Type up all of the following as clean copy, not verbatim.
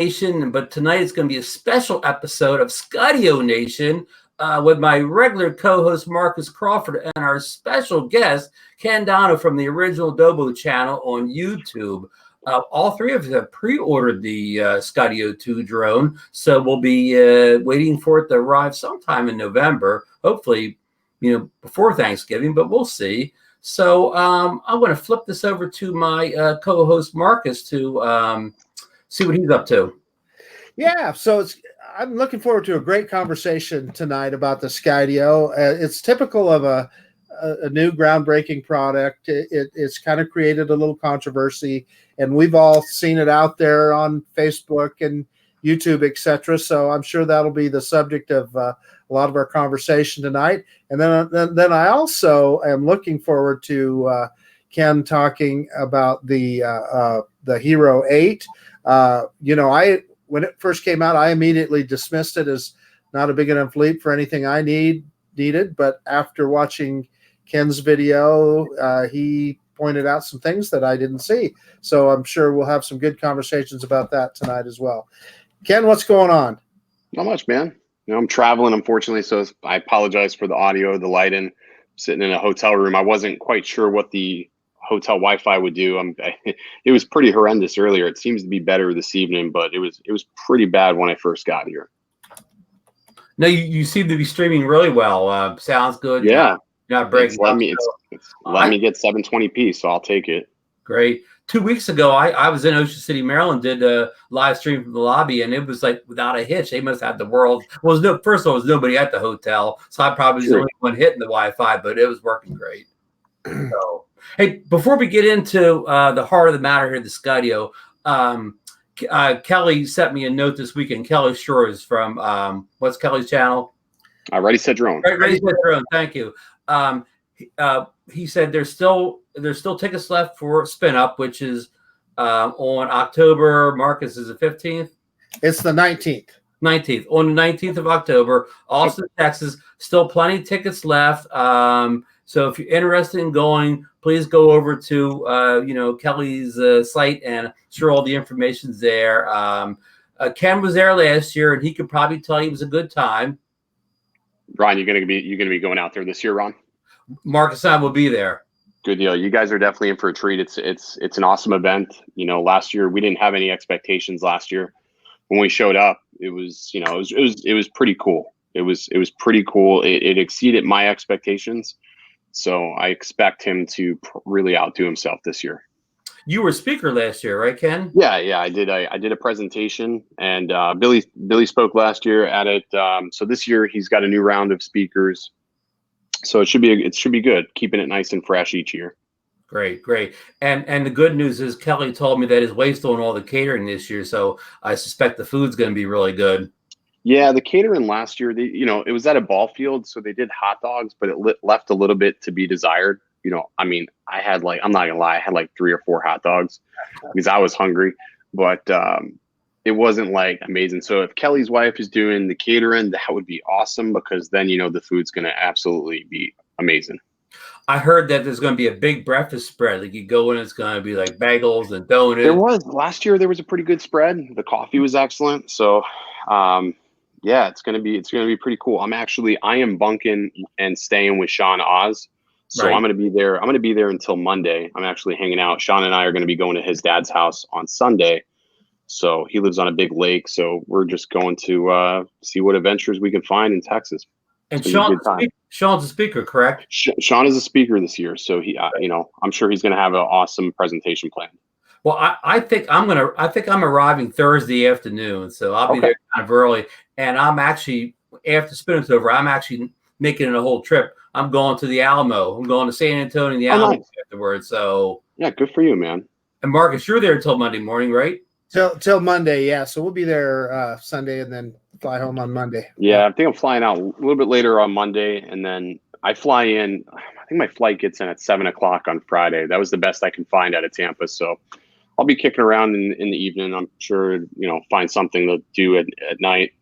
Nation, but tonight it's going to be a special episode of SkydioNation with my regular co-host Marcus Crawford and our special guest Ken Dono from the original Dobo channel on YouTube. All three of us have pre-ordered the Skydio 2 drone, so we'll be waiting for it to arrive sometime in November, hopefully, before Thanksgiving, but we'll see. So I'm going to flip this over to my co-host Marcus to see what he's up to. Yeah, so I'm looking forward to a great conversation tonight about the Skydio. It's typical of a new groundbreaking product. It's kind of created a little controversy, and we've all seen it out there on Facebook and YouTube, etc. So I'm sure that'll be the subject of a lot of our conversation tonight. And then I also am looking forward to Ken talking about the Hero 8. When it first came out, I immediately dismissed it as not a big enough leap for anything I needed. But after watching Ken's video, he pointed out some things that I didn't see. So I'm sure we'll have some good conversations about that tonight as well. Ken, what's going on? Not much, man. I'm traveling, unfortunately, so I apologize for the audio, the lighting. I'm sitting in a hotel room. I wasn't quite sure what the hotel Wi-Fi would do. It was pretty horrendous earlier. It seems to be better this evening, but it was pretty bad when I first got here. No, you seem to be streaming really well. Sounds good. Yeah, not breaking. Let me get 720p, so I'll take it. Great. 2 weeks ago, I was in Ocean City, Maryland, did a live stream from the lobby, and it was like without a hitch. They must have the world. Well, first of all, there was nobody at the hotel, so I probably was the only one hitting the Wi-Fi, but it was working great. So, hey, before we get into the heart of the matter here, the Skydio, Kelly sent me a note this weekend. Kelly Shore is from what's Kelly's channel? Ready, Set, Drone. Ready, Set, Drone. Thank you. He said there's still tickets left for SpinUp, which is on October. Marcus, is it 15th? It's the 19th. 19th. On the 19th of October, Austin, Texas. Still plenty of tickets left. So if you're interested in going, please go over to Kelly's site, and I'm sure all the information's there. Ken was there last year, and he could probably tell you it was a good time. Ron, you're gonna be going out there this year, Ron? Marcus and I will be there. Good deal. You guys are definitely in for a treat. It's an awesome event. Last year we didn't have any expectations. Last year when we showed up, it was pretty cool. It was pretty cool. It exceeded my expectations. So I expect him to really outdo himself this year. You were a speaker last year, right, Ken? Yeah, I did. I did a presentation, and Billy spoke last year at it. So this year he's got a new round of speakers. So it should be good, keeping it nice and fresh each year. Great. And the good news is Kelly told me that his wife's doing all the catering this year, so I suspect the food's going to be really good. Yeah, the catering last year, it was at a ball field, so they did hot dogs, but it left a little bit to be desired. I had I'm not gonna lie, I had 3 or 4 hot dogs because I was hungry, but it wasn't amazing. So if Kelly's wife is doing the catering, that would be awesome, because then the food's gonna absolutely be amazing. I heard that there's going to be a big breakfast spread. Like you go in, it's going to be like bagels and donuts. There was last year. There was a pretty good spread. The coffee was excellent. So, yeah, it's gonna be pretty cool. I am bunking and staying with Sean Oz. So right. I'm gonna be there. I'm gonna be there until Monday. I'm actually hanging out. Sean and I are gonna be going to his dad's house on Sunday. So he lives on a big lake. So we're just going to see what adventures we can find in Texas. And Sean's a speaker, correct? Sean is a speaker this year, so he, I'm sure he's going to have an awesome presentation plan. Well, I think I'm arriving Thursday afternoon, so I'll be there kind of early. And I'm actually, after SpinUp's over, I'm actually making it a whole trip. I'm going to the Alamo. I'm going to San Antonio and the Alamo afterwards. So yeah, good for you, man. And Marcus, you're there until Monday morning, right? Till Monday, yeah. So we'll be there Sunday and then fly home on Monday. Yeah, I think I'm flying out a little bit later on Monday, and then I fly in. I think my flight gets in at 7 o'clock on Friday. That was the best I can find out of Tampa. So I'll be kicking around in the evening. I'm sure find something to do at night.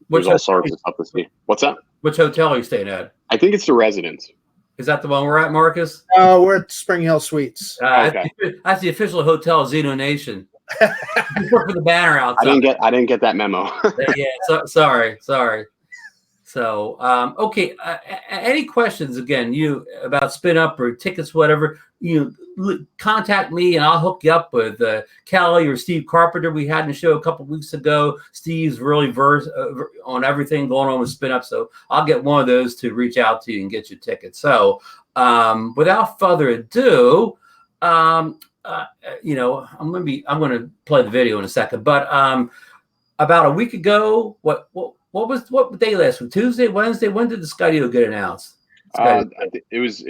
There's all sorts of stuff to see. What's that? Which hotel are you staying at? I think it's the Residence. Is that the one we're at, Marcus? We're at Spring Hill Suites. Okay. That's the official hotel of DroneNation. Just look for the banner outside. I didn't get that memo. Yeah, sorry. So, okay. Any questions again? About SpinUp or tickets, whatever? Contact me and I'll hook you up with Kelly or Steve Carpenter. We had in the show a couple weeks ago. Steve's really versed on everything going on with SpinUp, so I'll get one of those to reach out to you and get you tickets. So, without further ado, I'm going to play the video in a second, but about a week ago, what day last week? Tuesday, Wednesday? When did the Skydio get announced? It was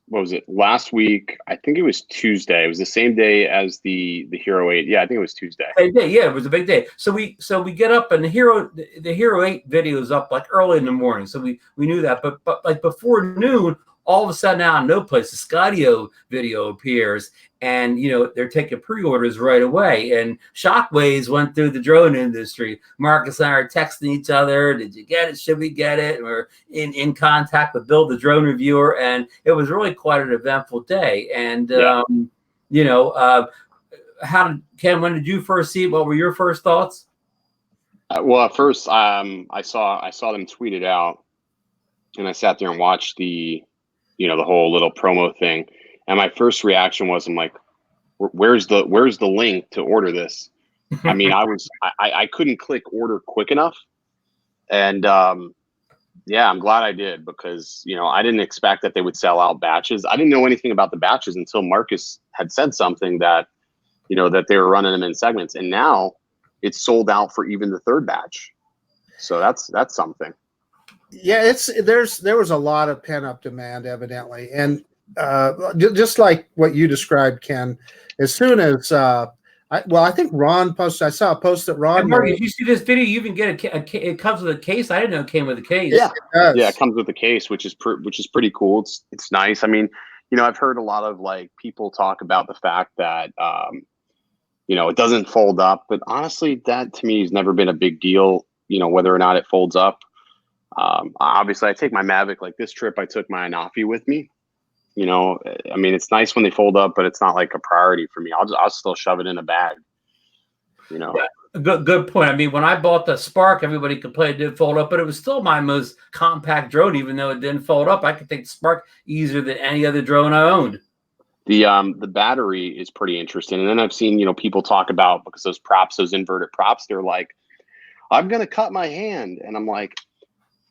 what was it? Last week, I think it was Tuesday. It was the same day as the Hero 8. Yeah, I think it was Tuesday. Same day, yeah, it was a big day. So we get up and the Hero 8 video is up like early in the morning. So we knew that, but like before noon, all of a sudden out of no place, the Skydio video appears, and they're taking pre-orders right away. And shockwaves went through the drone industry. Marcus and I are texting each other. Did you get it? Should we get it? And we're in contact with Bill, the drone reviewer, and it was really quite an eventful day. And Ken? When did you first see it? What were your first thoughts? Well, at first, I saw them tweet it out, and I sat there and watched the whole little promo thing. And my first reaction was, I'm like, where's the link to order this? I mean, I couldn't click order quick enough. And yeah, I'm glad I did, because, I didn't expect that they would sell out batches. I didn't know anything about the batches until Marcus had said something that, that they were running them in segments. And now it's sold out for even the third batch. So that's something. Yeah, there was a lot of pent-up demand, evidently, and just like what you described, Ken. As soon as I think Ron posted. I saw a post that Ron. Mark, did you see this video? You even get it comes with a case. I didn't know it came with a case. Yeah, it comes with a case, which is pretty cool. It's nice. I mean, I've heard a lot of like people talk about the fact that it doesn't fold up, but honestly, that to me has never been a big deal. Whether or not it folds up. Obviously, I take my Mavic. Like this trip, I took my Anafi with me. I mean, it's nice when they fold up, but it's not like a priority for me. I'll still shove it in a bag. Yeah, good point. I mean, when I bought the Spark, everybody complained it didn't fold up, but it was still my most compact drone, even though it didn't fold up. I could take the Spark easier than any other drone I owned. The battery is pretty interesting, and then I've seen people talk about, because those inverted props, they're like, I'm gonna cut my hand, and I'm like,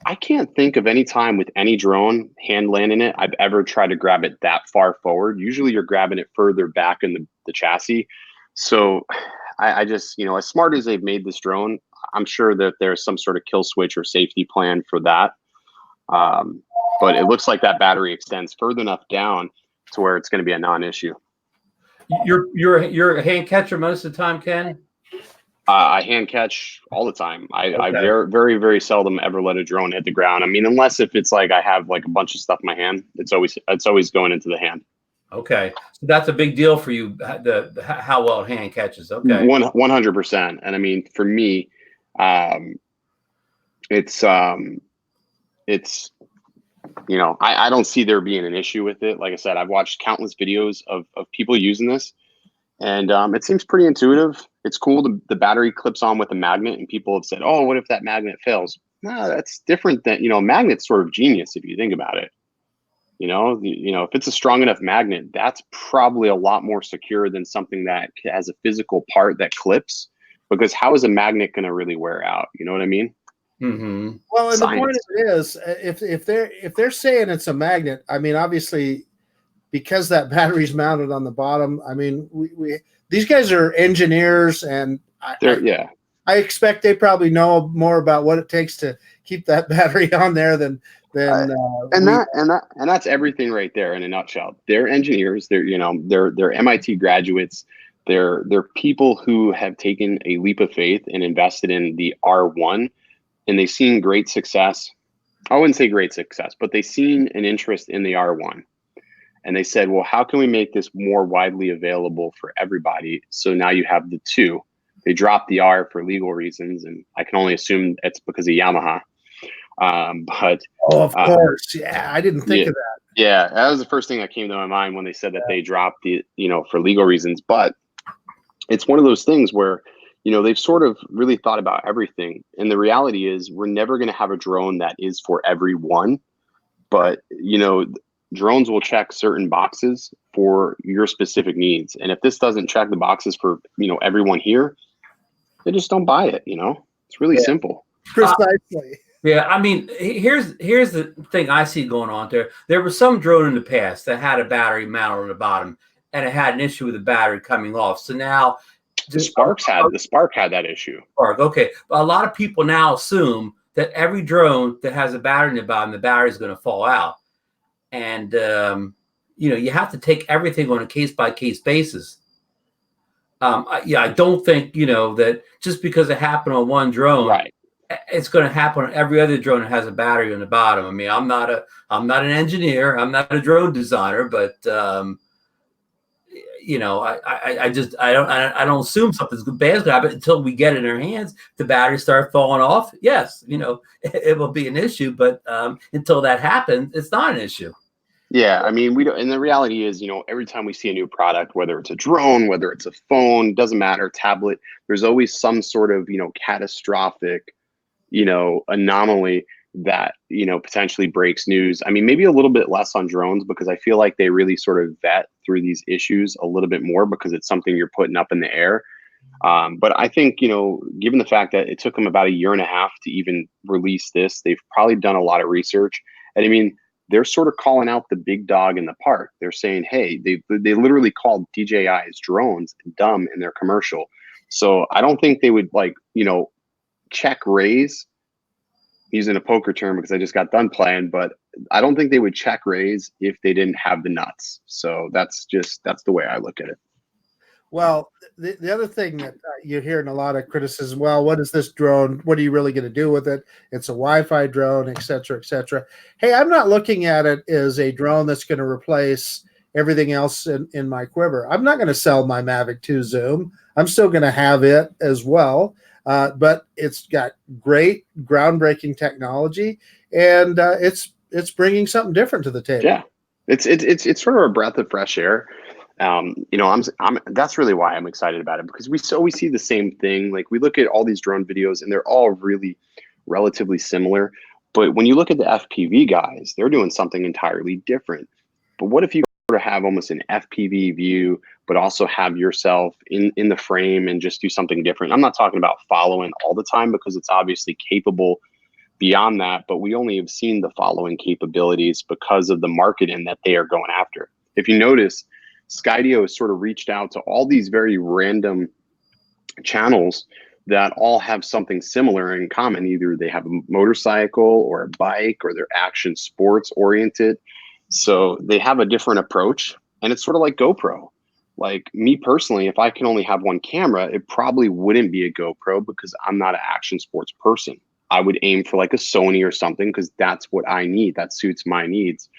I can't think of any time with any drone hand landing it I've ever tried to grab it that far forward. Usually you're grabbing it further back in the chassis. So I just, as smart as they've made this drone, I'm sure that there's some sort of kill switch or safety plan for that. But it looks like that battery extends further enough down to where it's going to be a non-issue. You're a hand catcher most of the time, Ken? I hand catch all the time. I very, very, very seldom ever let a drone hit the ground. I mean, unless if it's like I have like a bunch of stuff in my hand, it's always going into the hand. Okay, so that's a big deal for you. How well hand catches. Okay, 100%. And I mean, for me, it's I don't see there being an issue with it. Like I said, I've watched countless videos of people using this. And it seems pretty intuitive. It's cool. The battery clips on with a magnet, and people have said, "Oh, what if that magnet fails?" No, that's different than magnet's sort of genius if you think about it. If it's a strong enough magnet, that's probably a lot more secure than something that has a physical part that clips. Because how is a magnet going to really wear out? You know what I mean? Mm-hmm. Well, and Science. The point of it is, if they're saying it's a magnet, I mean, obviously, because that battery's mounted on the bottom, I mean, these guys are engineers, and I expect they probably know more about what it takes to keep that battery on there than that's everything right there in a nutshell. They're engineers. They're MIT graduates. They're people who have taken a leap of faith and invested in the R1, and they've seen great success. I wouldn't say great success, but they've seen an interest in the R1. And they said, well, how can we make this more widely available for everybody? So now you have the 2. They dropped the R for legal reasons, and I can only assume it's because of Yamaha. But of course, yeah, I didn't think of that. Yeah, that was the first thing that came to my mind when they said that they dropped the, for legal reasons. But it's one of those things where, they've sort of really thought about everything. And the reality is we're never going to have a drone that is for everyone. But, drones will check certain boxes for your specific needs. And if this doesn't check the boxes for, everyone here, they just don't buy it. It's really simple. Precisely. Yeah, I mean, here's the thing I see going on there. There was some drone in the past that had a battery mounted on the bottom, and it had an issue with the battery coming off. So now the Spark had that issue. Spark, okay. A lot of people now assume that every drone that has a battery in the bottom, the battery is going to fall out. And you have to take everything on a case-by-case basis. I don't think that just because it happened on one drone, right, it's going to happen on every other drone that has a battery on the bottom. I mean, I'm not an engineer, I'm not a drone designer, but I don't assume something's bad is going to happen until we get it in our hands. The batteries start falling off. Yes, it will be an issue, but until that happens, it's not an issue. Yeah, I mean, we don't, and the reality is, every time we see a new product, whether it's a drone, whether it's a phone, doesn't matter, tablet, there's always some sort of, catastrophic, anomaly that, potentially breaks news. I mean, maybe a little bit less on drones because I feel like they really sort of vet through these issues a little bit more because it's something you're putting up in the air. But I think, given the fact that it took them about 1.5 years to even release this, they've probably done a lot of research. And I mean, they're sort of calling out the big dog in the park. They're saying, hey, they literally called DJI's drones dumb in their commercial. So I don't think they would check raise, using a poker term because I just got done playing, but I don't think they would check raise if they didn't have the nuts. So that's the way I look at it. Well, the other thing that you're hearing a lot of criticism, well, what is this drone? What are you really going to do with it? It's a Wi-Fi drone, et cetera, et cetera. Hey, I'm not looking at it as a drone that's going to replace everything else in my quiver. I'm not going to sell my Mavic 2 Zoom. I'm still going to have it as well. But it's got great groundbreaking technology, and it's bringing something different to the table. Yeah, it's sort of a breath of fresh air. That's really why I'm excited about it, because we always see the same thing. Like, we look at all these drone videos and they're all really relatively similar. But when you look at the FPV guys, they're doing something entirely different. But what if you sort of have almost an FPV view, but also have yourself in the frame and just do something different? I'm not talking about following all the time because it's obviously capable beyond that, but we only have seen the following capabilities because of the marketing that they are going after. If you notice, Skydio has sort of reached out to all these very random channels that all have something similar in common. Either they have a motorcycle or a bike, or they're action sports oriented. So they have a different approach, and it's sort of like GoPro. Like, me personally, if I can only have one camera, it probably wouldn't be a GoPro because I'm not an action sports person. I would aim for like a Sony or something because that's what I need. That suits my needs.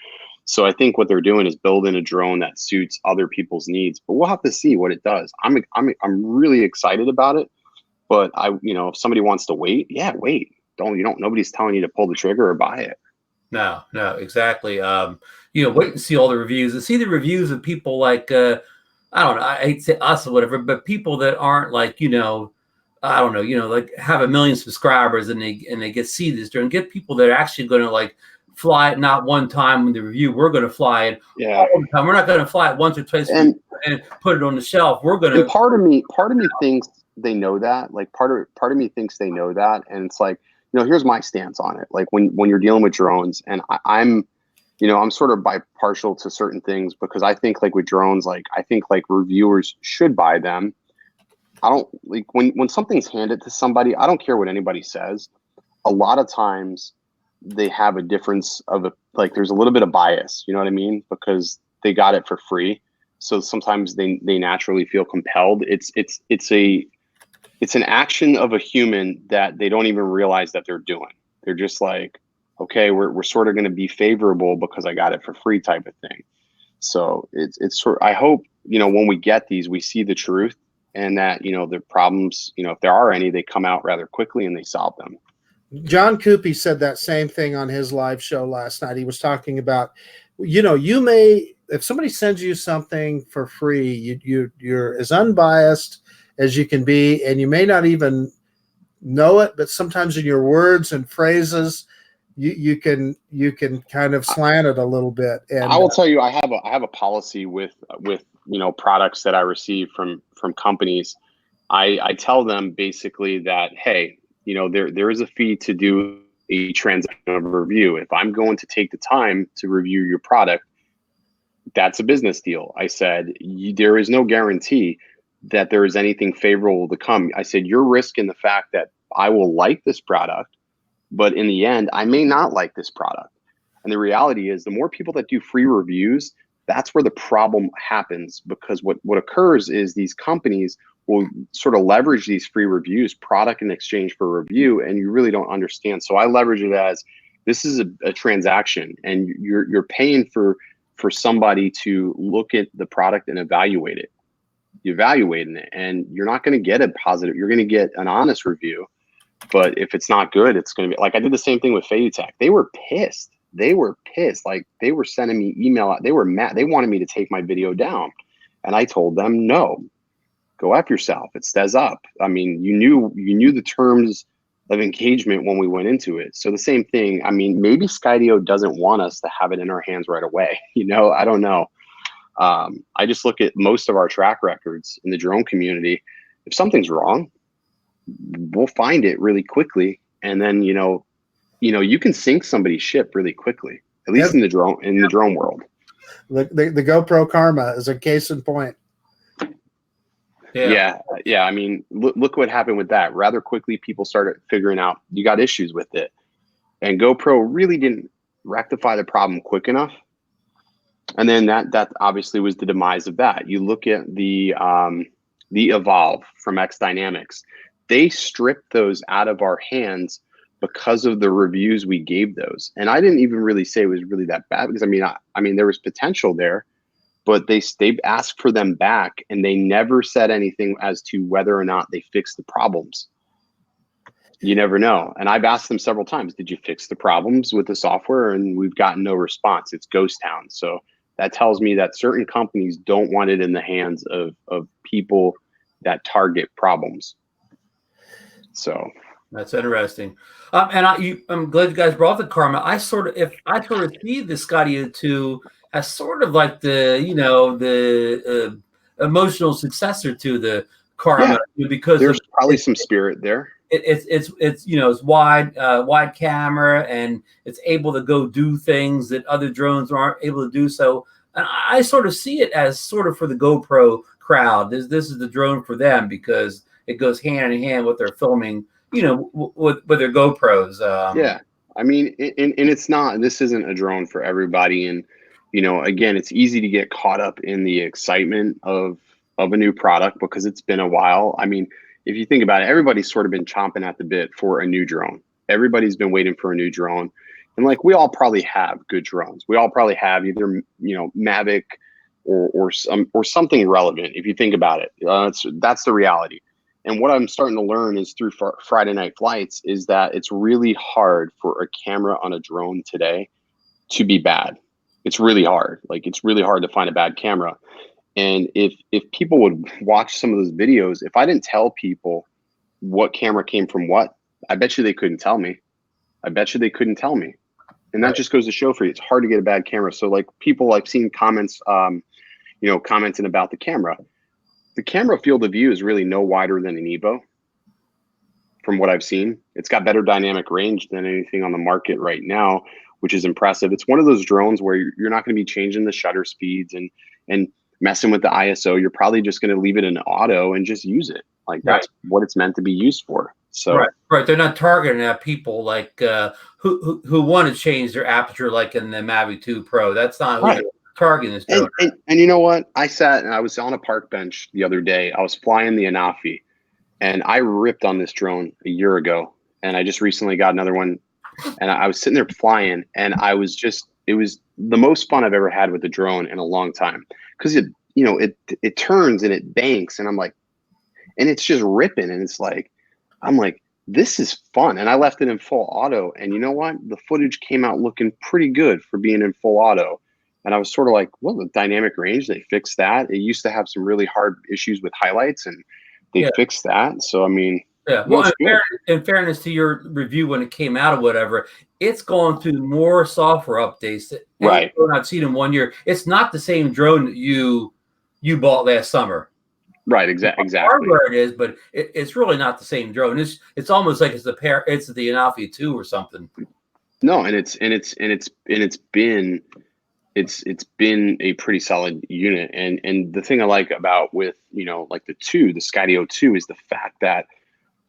So I think what they're doing is building a drone that suits other people's needs, but we'll have to see what it does. I'm really excited about it, but if somebody wants to wait, yeah, wait. Nobody's telling you to pull the trigger or buy it. No, exactly. Wait and see all the reviews and see the reviews of people like, I don't know, I hate to say us or whatever, but people that aren't like, I don't know, like have 1 million subscribers and they see this drone. Get people that are actually going to like fly it not one time in the review. We're going to fly it all the time. We're not going to fly it once or twice and put it on the shelf. We're going to. And part of me thinks they know that. Like, part of me thinks they know that, and it's like, here's my stance on it. Like, when you're dealing with drones, and I'm sort of bipartial to certain things because I think like with drones, like I think like reviewers should buy them. I don't like when something's handed to somebody. I don't care what anybody says. A lot of times they have a difference of there's a little bit of bias, you know what I mean? Because they got it for free. So sometimes they naturally feel compelled. It's an action of a human that they don't even realize that they're doing. They're just like, okay, we're sort of going to be favorable because I got it for free type of thing. So it's sort of, I hope, when we get these, we see the truth, and that, the problems, if there are any, they come out rather quickly and they solve them. John Coopy said that same thing on his live show last night. He was talking about, you may, if somebody sends you something for free, you're as unbiased as you can be, and you may not even know it, but sometimes in your words and phrases, you can kind of slant it a little bit. And I will tell you, I have a policy with products that I receive from companies. I tell them basically that, hey, there is a fee to do a transaction review. If I'm going to take the time to review your product, that's a business deal. I said, there is no guarantee that there is anything favorable to come. I said, you're risking the fact that I will like this product, but in the end, I may not like this product. And the reality is, the more people that do free reviews, that's where the problem happens, because what occurs is these companies will sort of leverage these free reviews, product in exchange for review, and you really don't understand. So I leverage it as, this is a transaction, and you're paying for somebody to look at the product and evaluate it. You're evaluating it, and you're not going to get a positive. You're going to get an honest review, but if it's not good, it's going to be like, I did the same thing with Fadutech. They were pissed. Like, they were sending me email. They were mad. They wanted me to take my video down, and I told them, no, go F yourself. It says up. I mean, you knew the terms of engagement when we went into it. So the same thing. I mean, maybe Skydio doesn't want us to have it in our hands right away. I don't know. I just look at most of our track records in the drone community. If something's wrong, we'll find it really quickly, and then you can sink somebody's ship really quickly. At least in the drone world. The GoPro Karma is a case in point. Yeah. I mean, look what happened with that. Rather quickly, people started figuring out you got issues with it, and GoPro really didn't rectify the problem quick enough. And then that obviously was the demise of that. You look at the Evolve from X Dynamics. They stripped those out of our hands because of the reviews we gave those. And I didn't even really say it was really that bad, because I mean there was potential there, but they asked for them back, and they never said anything as to whether or not they fixed the problems. You never know. And I've asked them several times, did you fix the problems with the software? And we've gotten no response. It's ghost town. So that tells me that certain companies don't want it in the hands of people that target problems. So that's interesting. And I'm glad you guys brought the Karma. I sort of see the Skydio 2 as sort of like the emotional successor to the Karma, because there's probably some spirit there. It's wide camera, and it's able to go do things that other drones aren't able to do. So, and I sort of see it as sort of for the GoPro crowd. This is the drone for them, because it goes hand in hand with their filming, with their GoPros. I mean, and it's not. This isn't a drone for everybody, and again, it's easy to get caught up in the excitement of a new product because it's been a while. I mean, if you think about it, everybody's sort of been chomping at the bit for a new drone. Everybody's been waiting for a new drone, and like, we all probably have good drones. We all probably have either Mavic or something relevant. If you think about it, that's the reality. And what I'm starting to learn is through Friday Night Flights is that it's really hard for a camera on a drone today to be bad. It's really hard. Like, it's really hard to find a bad camera. And if people would watch some of those videos, if I didn't tell people what camera came from what, I bet you they couldn't tell me. And that just goes to show for you, it's hard to get a bad camera. So like, people, I've seen comments, commenting about the camera. The camera field of view is really no wider than an Evo. From what I've seen, it's got better dynamic range than anything on the market right now, which is impressive. It's one of those drones where you're not going to be changing the shutter speeds and messing with the ISO. You're probably just going to leave it in auto and just use it. Like, that's what it's meant to be used for. So right. They're not targeting at people like who want to change their aperture, like in the Mavic 2 Pro. That's not who they're targeting this drone. And you know what? I sat and I was on a park bench the other day. I was flying the Anafi, and I ripped on this drone a year ago, and I just recently got another one. And I was sitting there flying, and it was the most fun I've ever had with the drone in a long time, because it turns and it banks, and I'm like, and it's just ripping, and it's like, I'm like, this is fun. And I left it in full auto, and you know what? The footage came out looking pretty good for being in full auto. And I was sort of like, well, the dynamic range, they fixed that. It used to have some really hard issues with highlights, and they fixed that. So I mean, yeah. Well, in fairness to your review when it came out or whatever, it's gone through more software updates that any drone I've seen in 1 year. It's not the same drone that you bought last summer. Right, exactly. Hardware it is, but it's really not the same drone. It's almost like it's the Anafi 2 or something. No, and it's been a pretty solid unit. And the thing I like about with, you know, like the Skydio 2 is the fact that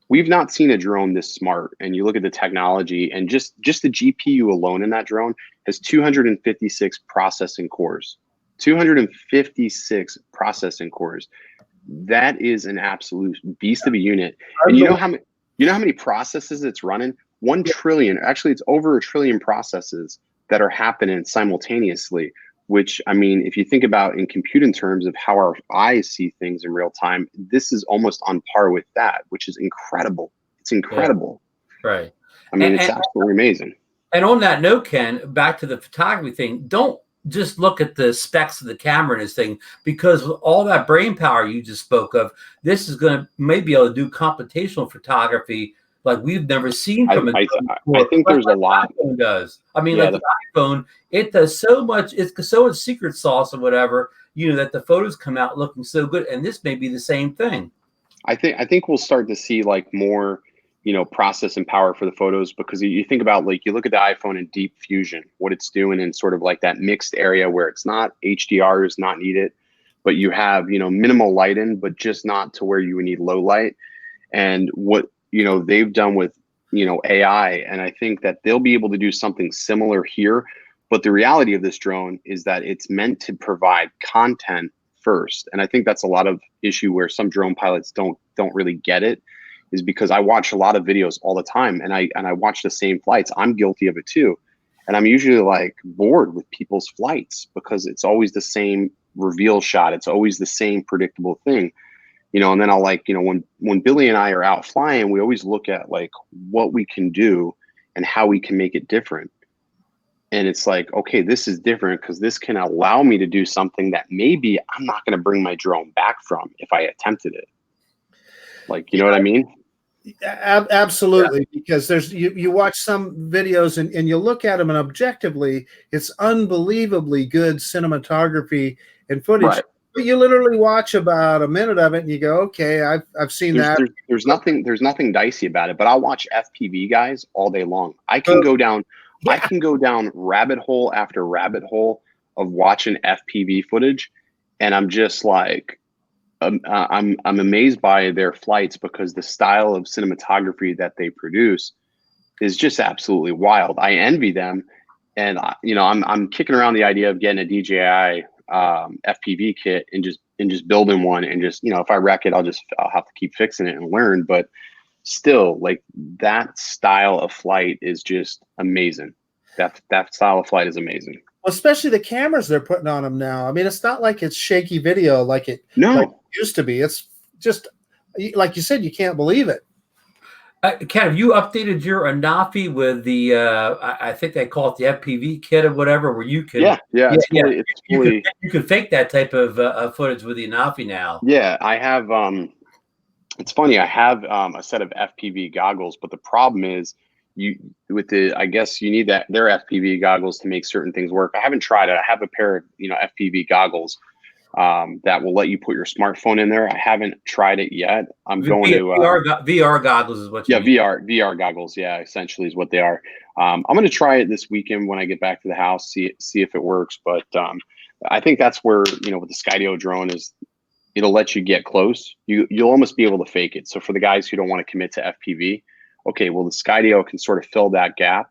we've not seen a drone this smart. And you look at the technology, and just the GPU alone in that drone has 256 processing cores. 256 processing cores. That is an absolute beast of a unit. And you know how many processes it's running? 1 trillion. Actually, it's over 1 trillion processes that are happening simultaneously. Which, I mean, if you think about in computing terms of how our eyes see things in real time, this is almost on par with that, which is incredible. It's incredible. Yeah. Right. I mean, it's absolutely amazing. And on that note, Ken, back to the photography thing, don't just look at the specs of the camera in this thing, because with all that brain power you just spoke of, this is going to maybe be able to do computational photography like we've never seen from it. I think there's a lot. The iPhone does. I mean, like the iPhone, it does so much. It's so much secret sauce or whatever, you know, that the photos come out looking so good. And this may be the same thing. I think we'll start to see like more, you know, process and power for the photos, because you think about, like, you look at the iPhone in deep fusion, what it's doing in sort of like that mixed area where it's not HDR is not needed, but you have, you know, minimal lighting, but just not to where you would need low light. And what, you know, they've done with, you know, AI. And I think that they'll be able to do something similar here. But the reality of this drone is that it's meant to provide content first. And I think that's a lot of issue where some drone pilots don't really get it, is because I watch a lot of videos all the time, and I watch the same flights. I'm guilty of it too. And I'm usually like bored with people's flights because it's always the same reveal shot. It's always the same predictable thing. You know, and then I'll, like, you know, when Billy and I are out flying, we always look at like what we can do and how we can make it different. And it's like, okay, this is different because this can allow me to do something that maybe I'm not going to bring my drone back from if I attempted it. Like, you know what I mean? Absolutely. Because there's you watch some videos and you look at them, and objectively, it's unbelievably good cinematography and footage. Right. But you literally watch about a minute of it and you go, okay, I've seen that. There's nothing dicey about it. But I'll watch FPV guys all day long. I can go down rabbit hole after rabbit hole of watching FPV footage, and I'm just like, I'm amazed by their flights, because the style of cinematography that they produce is just absolutely wild. I envy them, and you know, I'm kicking around the idea of getting a DJI FPV kit and just building one, and just, you know, if I wreck it, I'll have to keep fixing it and learn. But still, like, that style of flight is just amazing. That style of flight is amazing. Well, especially the cameras they're putting on them now. I mean, it's not like it's shaky video like it used to be. It's just, like you said, you can't believe it. Ken, have you updated your Anafi with the, I think they call it the FPV kit or whatever, where you can... You can fake that type of footage with the Anafi now. Yeah, I have... it's funny, I have a set of FPV goggles, but the problem is, I guess you need their FPV goggles to make certain things work. I haven't tried it. I have a pair of, you know, FPV goggles that will let you put your smartphone in there. I haven't tried it yet. I'm going to VR goggles is what you mean. VR goggles. Yeah, essentially is what they are. I'm going to try it this weekend when I get back to the house, see if it works. But I think that's where, you know, with the Skydio drone is, it'll let you get close. You'll almost be able to fake it. So for the guys who don't want to commit to FPV, okay, well, the Skydio can sort of fill that gap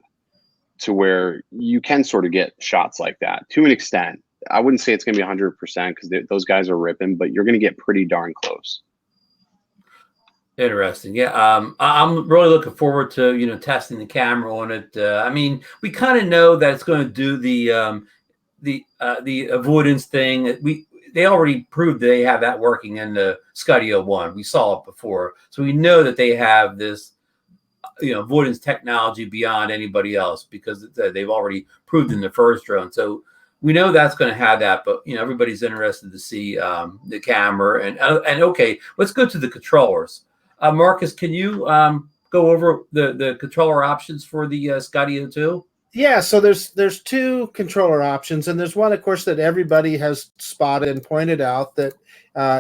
to where you can sort of get shots like that to an extent. I wouldn't say it's going to be 100% because those guys are ripping, but you're going to get pretty darn close. Interesting. Yeah. I'm really looking forward to, you know, testing the camera on it. I mean, we kind of know that it's going to do the avoidance thing. They already proved they have that working in the Skydio 1. We saw it before. So we know that they have this, you know, avoidance technology beyond anybody else, because they've already proved in the first drone. So we know that's going to have that, but you know, everybody's interested to see the camera and okay, let's go to the controllers. Marcus, can you go over the controller options for the Skydio 2? Yeah, so there's two controller options, and there's one, of course, that everybody has spotted and pointed out that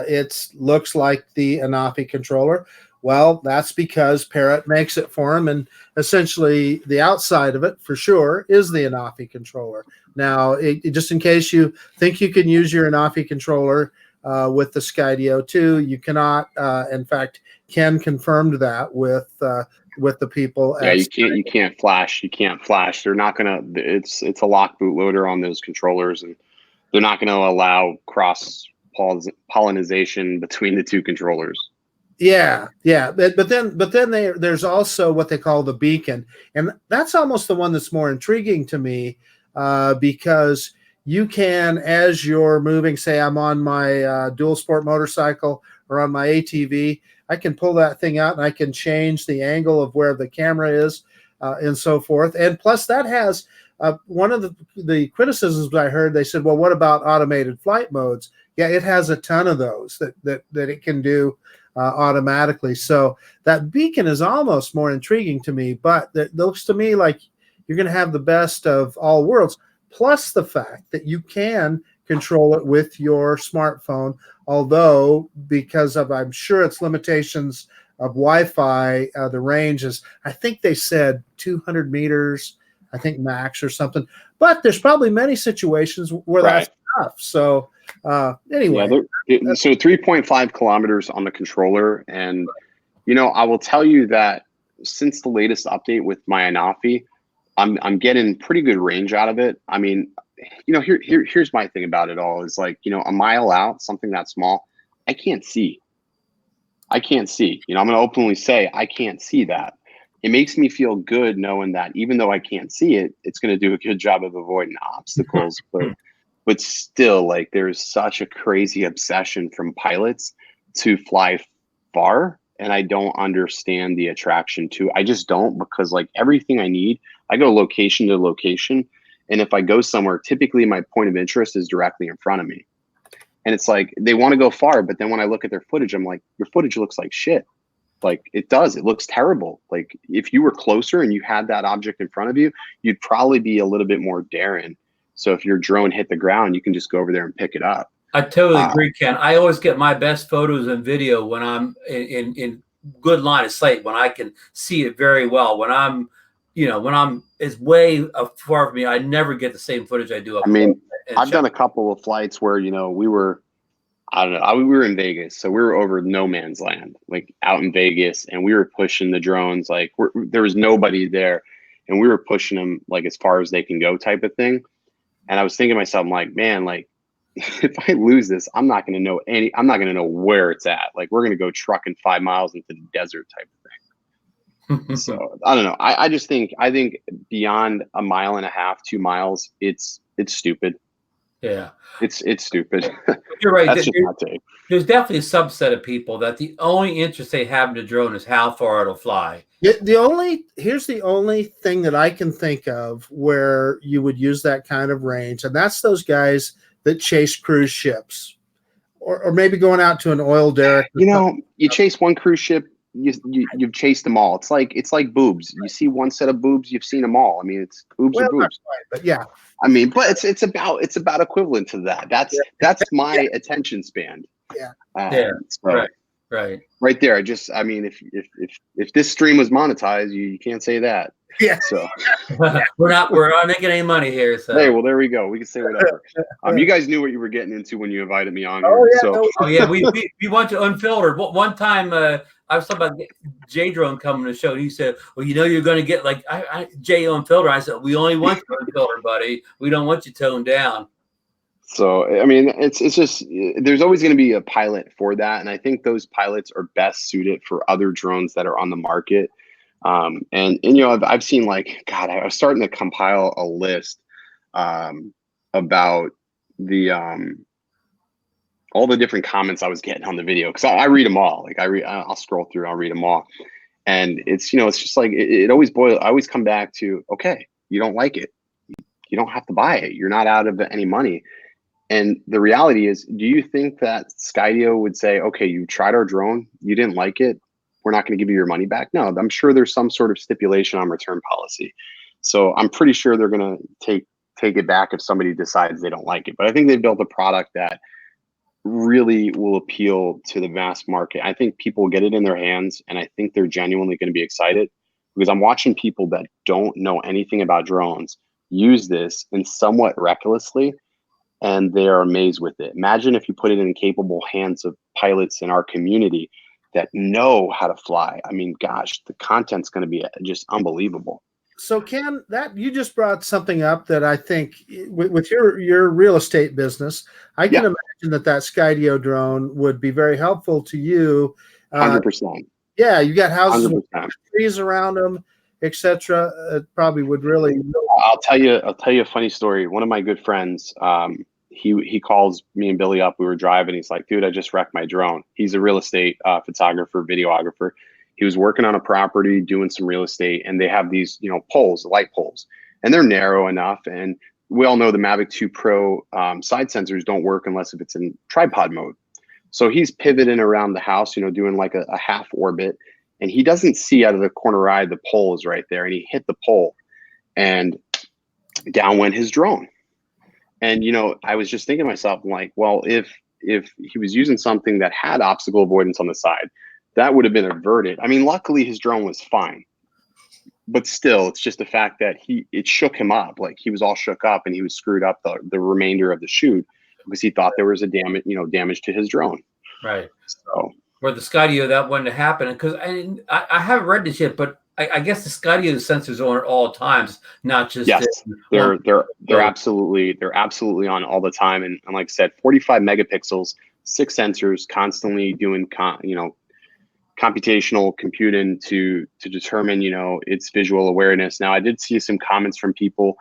it looks like the Anafi controller. Well, that's because Parrot makes it for them, and essentially the outside of it, for sure, is the Anafi controller. Now, just in case you think you can use your Anafi controller with the Skydio 2, you cannot. In fact, Ken confirmed that with the people. Yeah, you can't flash. You can't flash. They're not gonna. It's a lock bootloader on those controllers, and they're not gonna allow cross pollination between the two controllers. Yeah, but then there's also what they call the beacon, and that's almost the one that's more intriguing to me because you can, as you're moving, say I'm on my dual sport motorcycle or on my ATV, I can pull that thing out and I can change the angle of where the camera is and so forth. And plus that has one of the criticisms I heard, they said, well, what about automated flight modes? Yeah, it has a ton of those that it can do automatically. So that beacon is almost more intriguing to me, but it looks to me like you're going to have the best of all worlds, plus the fact that you can control it with your smartphone, although because of, I'm sure it's limitations of Wi-Fi, the range is, I think they said 200 meters, I think max or something, but there's probably many situations where that's enough. So anyway. Yeah, so 3.5 kilometers on the controller. And, you know, I will tell you that since the latest update with my Anafi, I'm getting pretty good range out of it. I mean, you know, here's my thing about it all is like, you know, a mile out, something that small, I can't see. You know, I'm going to openly say I can't see that. It makes me feel good knowing that even though I can't see it, it's going to do a good job of avoiding obstacles. But still, like, there's such a crazy obsession from pilots to fly far. And I don't understand the attraction to it. I just don't, because like everything I need, I go location to location. And if I go somewhere, typically my point of interest is directly in front of me. And it's like, they want to go far, but then when I look at their footage, I'm like, your footage looks like shit. Like it does, it looks terrible. Like if you were closer and you had that object in front of you, you'd probably be a little bit more daring. So if your drone hit the ground, you can just go over there and pick it up. I totally agree, Ken. I always get my best photos and video when I'm in good line of sight, when I can see it very well. When I'm, you know, when I'm it's way far from me, I never get the same footage I do up. I mean, I've done a couple of flights where, you know, we were in Vegas. So we were over no man's land, like out in Vegas, and we were pushing the drones. Like there was nobody there, and we were pushing them like as far as they can go type of thing. And I was thinking to myself, I'm like, man, like, if I lose this, I'm not going to know where it's at. Like, we're going to go trucking 5 miles into the desert type of thing. So I don't know. I think beyond a mile and a half, 2 miles, it's stupid. Yeah. It's stupid. You're right. That's just my take. There's definitely a subset of people that the only interest they have in a drone is how far it'll fly. Here's the only thing that I can think of where you would use that kind of range, and that's those guys that chase cruise ships, or maybe going out to an oil derrick. You know, you chase one cruise ship, you've chased them all. It's like boobs. You see one set of boobs, you've seen them all. I mean, it's boobs or boobs. Right, but yeah. I mean, but it's about equivalent to that. That's my attention span. Yeah. So, right there. I mean, if this stream was monetized, you can't say that. Yeah. So we're not making any money here. So hey, well, there we go. We can say whatever. You guys knew what you were getting into when you invited me on here. Oh yeah. So. Oh yeah, we want you unfiltered. One time I was talking about J Drone coming to the show, and he said, "Well, you know, you're going to get like J unfiltered." I said, "We only want you unfiltered, buddy. We don't want you toned down." So I mean, it's just there's always going to be a pilot for that, and I think those pilots are best suited for other drones that are on the market. And you know, I've seen, like, God, I was starting to compile a list about the all the different comments I was getting on the video, because I read them all. Like I'll scroll through, I'll read them all, and it's, you know, it's just like I always come back to, okay, you don't like it, you don't have to buy it. You're not out of any money. And the reality is, do you think that Skydio would say, okay, you tried our drone, you didn't like it, we're not going to give you your money back? No, I'm sure there's some sort of stipulation on return policy. So I'm pretty sure they're going to take it back if somebody decides they don't like it. But I think they've built a product that really will appeal to the mass market. I think people will get it in their hands, and I think they're genuinely going to be excited, because I'm watching people that don't know anything about drones use this and somewhat recklessly, and they are amazed with it. Imagine if you put it in capable hands of pilots in our community that know how to fly. I mean, gosh, the content's going to be just unbelievable. So Ken, that you just brought something up that I think with your real estate business, I can imagine that Skydio drone would be very helpful to you. 100%. Yeah, you got houses 100%. with trees around them, etc. It probably would really. I'll tell you a funny story. One of my good friends, he calls me and Billy up. We were driving. He's like, dude, I just wrecked my drone. He's a real estate photographer, videographer. He was working on a property, doing some real estate, and they have these, poles, light poles, and they're narrow enough. And we all know the Mavic 2 Pro side sensors don't work unless if it's in tripod mode. So he's pivoting around the house, doing like a half orbit, and he doesn't see out of the corner eye the pole is right there, and he hit the pole, and down went his drone. And I was just thinking to myself, like, well, if he was using something that had obstacle avoidance on the side, that would have been averted. I mean, luckily his drone was fine, but still, it's just the fact that it shook him up. Like, he was all shook up, and he was screwed up the remainder of the shoot because he thought there was a damage to his drone. Right. So where the Skydio, that wouldn't happen, because I haven't read this yet, but I guess the Skydio sensors are on at all times, not just they're absolutely on all the time. And like I said, 45 megapixels, 6 sensors, constantly doing computational computing to determine its visual awareness. Now, I did see some comments from people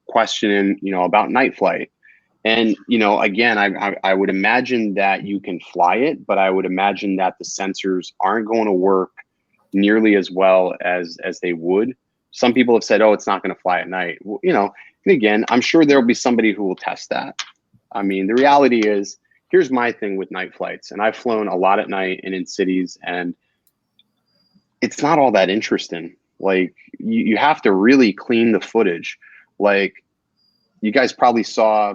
questioning about night flight, and again, I would imagine that you can fly it, but I would imagine that the sensors aren't going to work nearly as well as they would. Some people have said, oh, it's not going to fly at night. Well, and again, I'm sure there'll be somebody who will test that. I mean, the reality is, here's my thing with night flights, and I've flown a lot at night and in cities, and it's not all that interesting. Like, you have to really clean the footage. Like, you guys probably saw,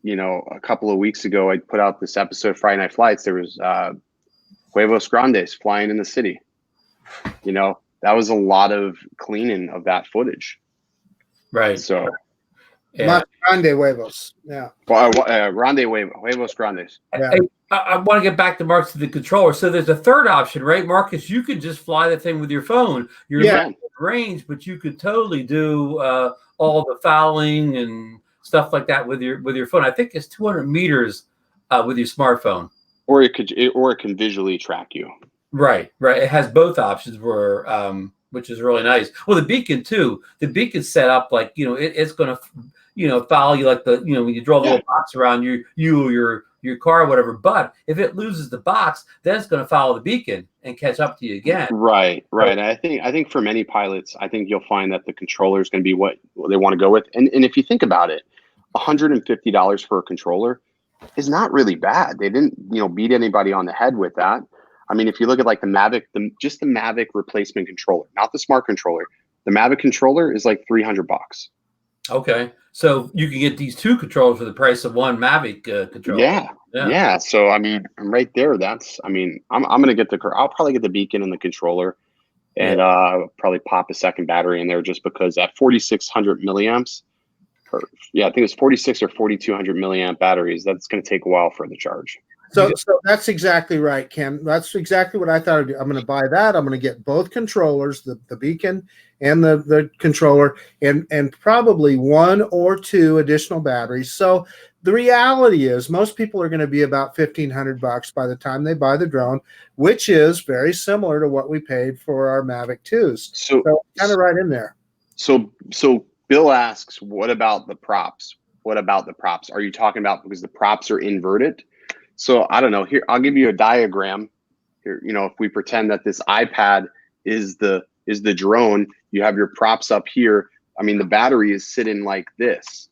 a couple of weeks ago, I put out this episode, Friday Night Flights. There was Huevos Grandes flying in the city. That was a lot of cleaning of that footage. Right. So, Grande huevos. Yeah. Huevos Grandes. Yeah. I want to get back to Marcus to the controller. So there's a third option, right, Marcus? You could just fly the thing with your phone. You're limited range, but you could totally do all the fouling and stuff like that with your phone. I think it's 200 meters with your smartphone. Or it can visually track you. Right. It has both options, which is really nice. Well, the beacon too. The beacon's set up like it's going to follow you like when you draw a little box around your car or whatever. But if it loses the box, then it's going to follow the beacon and catch up to you again. Right. I think for many pilots, I think you'll find that the controller is going to be what they want to go with. And if you think about it, $150 for a controller is not really bad. They didn't beat anybody on the head with that. I mean, if you look at like the Mavic, just the Mavic replacement controller, not the smart controller, the Mavic controller is like $300. Okay, so you can get these two controllers for the price of one Mavic controller. Yeah. So I mean, right there, I'm gonna get I'll probably get the beacon and the controller, and probably pop a second battery in there just because at 4,600 milliamps, I think it's 46 or 4,200 milliamp batteries. That's gonna take a while for the charge. So that's exactly right, Ken. That's exactly what I thought I'd do. I'm going to buy that. I'm going to get both controllers, the beacon and the controller, and probably 1 or 2 additional batteries. So the reality is most people are going to be about $1,500 by the time they buy the drone, which is very similar to what we paid for our Mavic 2s. So kind of right in there. So Bill asks, what about the props? Are you talking about because the props are inverted? So I don't know. Here, I'll give you a diagram. Here, if we pretend that this iPad is the drone, you have your props up here. I mean, the battery is sitting like this.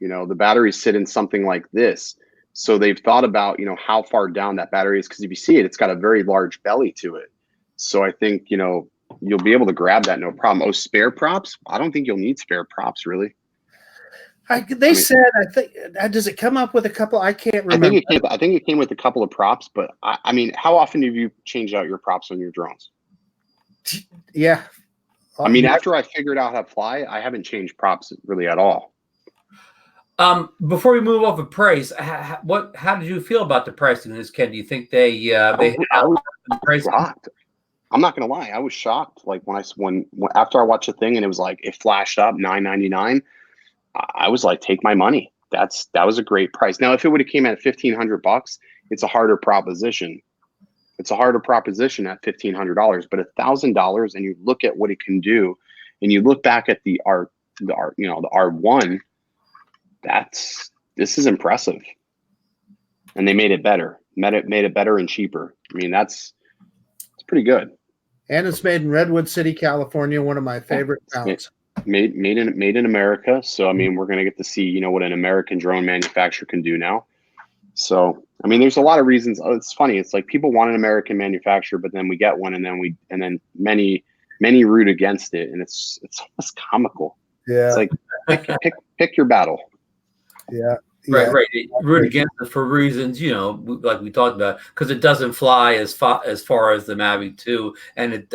You know, the batteries sit in something like this. So they've thought about, you know, how far down that battery is, because if you see it, it's got a very large belly to it. So I think, you know, you'll be able to grab that no problem. Oh, spare props? I don't think you'll need spare props, really. Said, I think, does it come up with a couple? I can't remember. I think it came with a couple of props, but I mean, how often have you changed out your props on your drones? Yeah. I mean, after I figured out how to fly, I haven't changed props really at all. Before we move off of price, how did you feel about the pricing of this, Ken? Do you think they I was shocked. I'm not gonna lie, I was shocked. Like when after I watched the thing and it was like it flashed up $9.99, I was like, take my money. That was a great price. Now, if it would have came at $1,500, it's a harder proposition. It's a harder proposition at $1,500, but $1,000, and you look at what it can do, and you look back at the R1. This is impressive, and they made it better. Made it better and cheaper. I mean, it's pretty good. And it's made in Redwood City, California, one of my favorite towns. Made in America. So I mean, we're gonna get to see, you know, what an American drone manufacturer can do now. So I mean, there's a lot of reasons. It's funny. It's like people want an American manufacturer, but then we get one, and then many root against it, and it's almost comical. Yeah, it's like pick your battle. Yeah. Right. Root against it for reasons, you know, like we talked about, because it doesn't fly as far as the Mavic 2, and it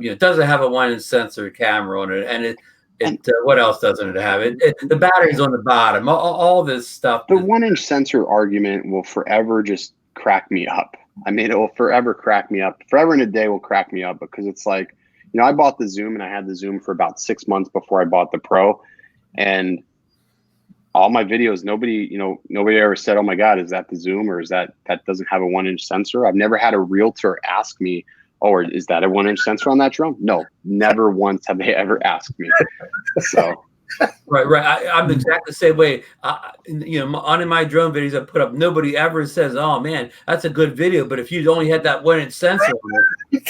you know, doesn't have a 1-inch sensor camera on it, and it what else doesn't it have? The battery's on the bottom. All this stuff. The 1-inch sensor argument will forever just crack me up. I mean, it will forever crack me up. Forever and a day will crack me up, because it's like, you know, I bought the Zoom, and I had the Zoom for about 6 months before I bought the Pro, and all my videos, nobody ever said, "Oh my God, is that the Zoom, or is that doesn't have a 1-inch sensor?" I've never had a realtor ask me, "Oh, or is that a 1-inch sensor on that drone?" No, never once have they ever asked me. So, right. I'm exactly the same way. You know, on my drone videos I put up, nobody ever says, "Oh man, that's a good video," but if you only had that 1-inch sensor on it,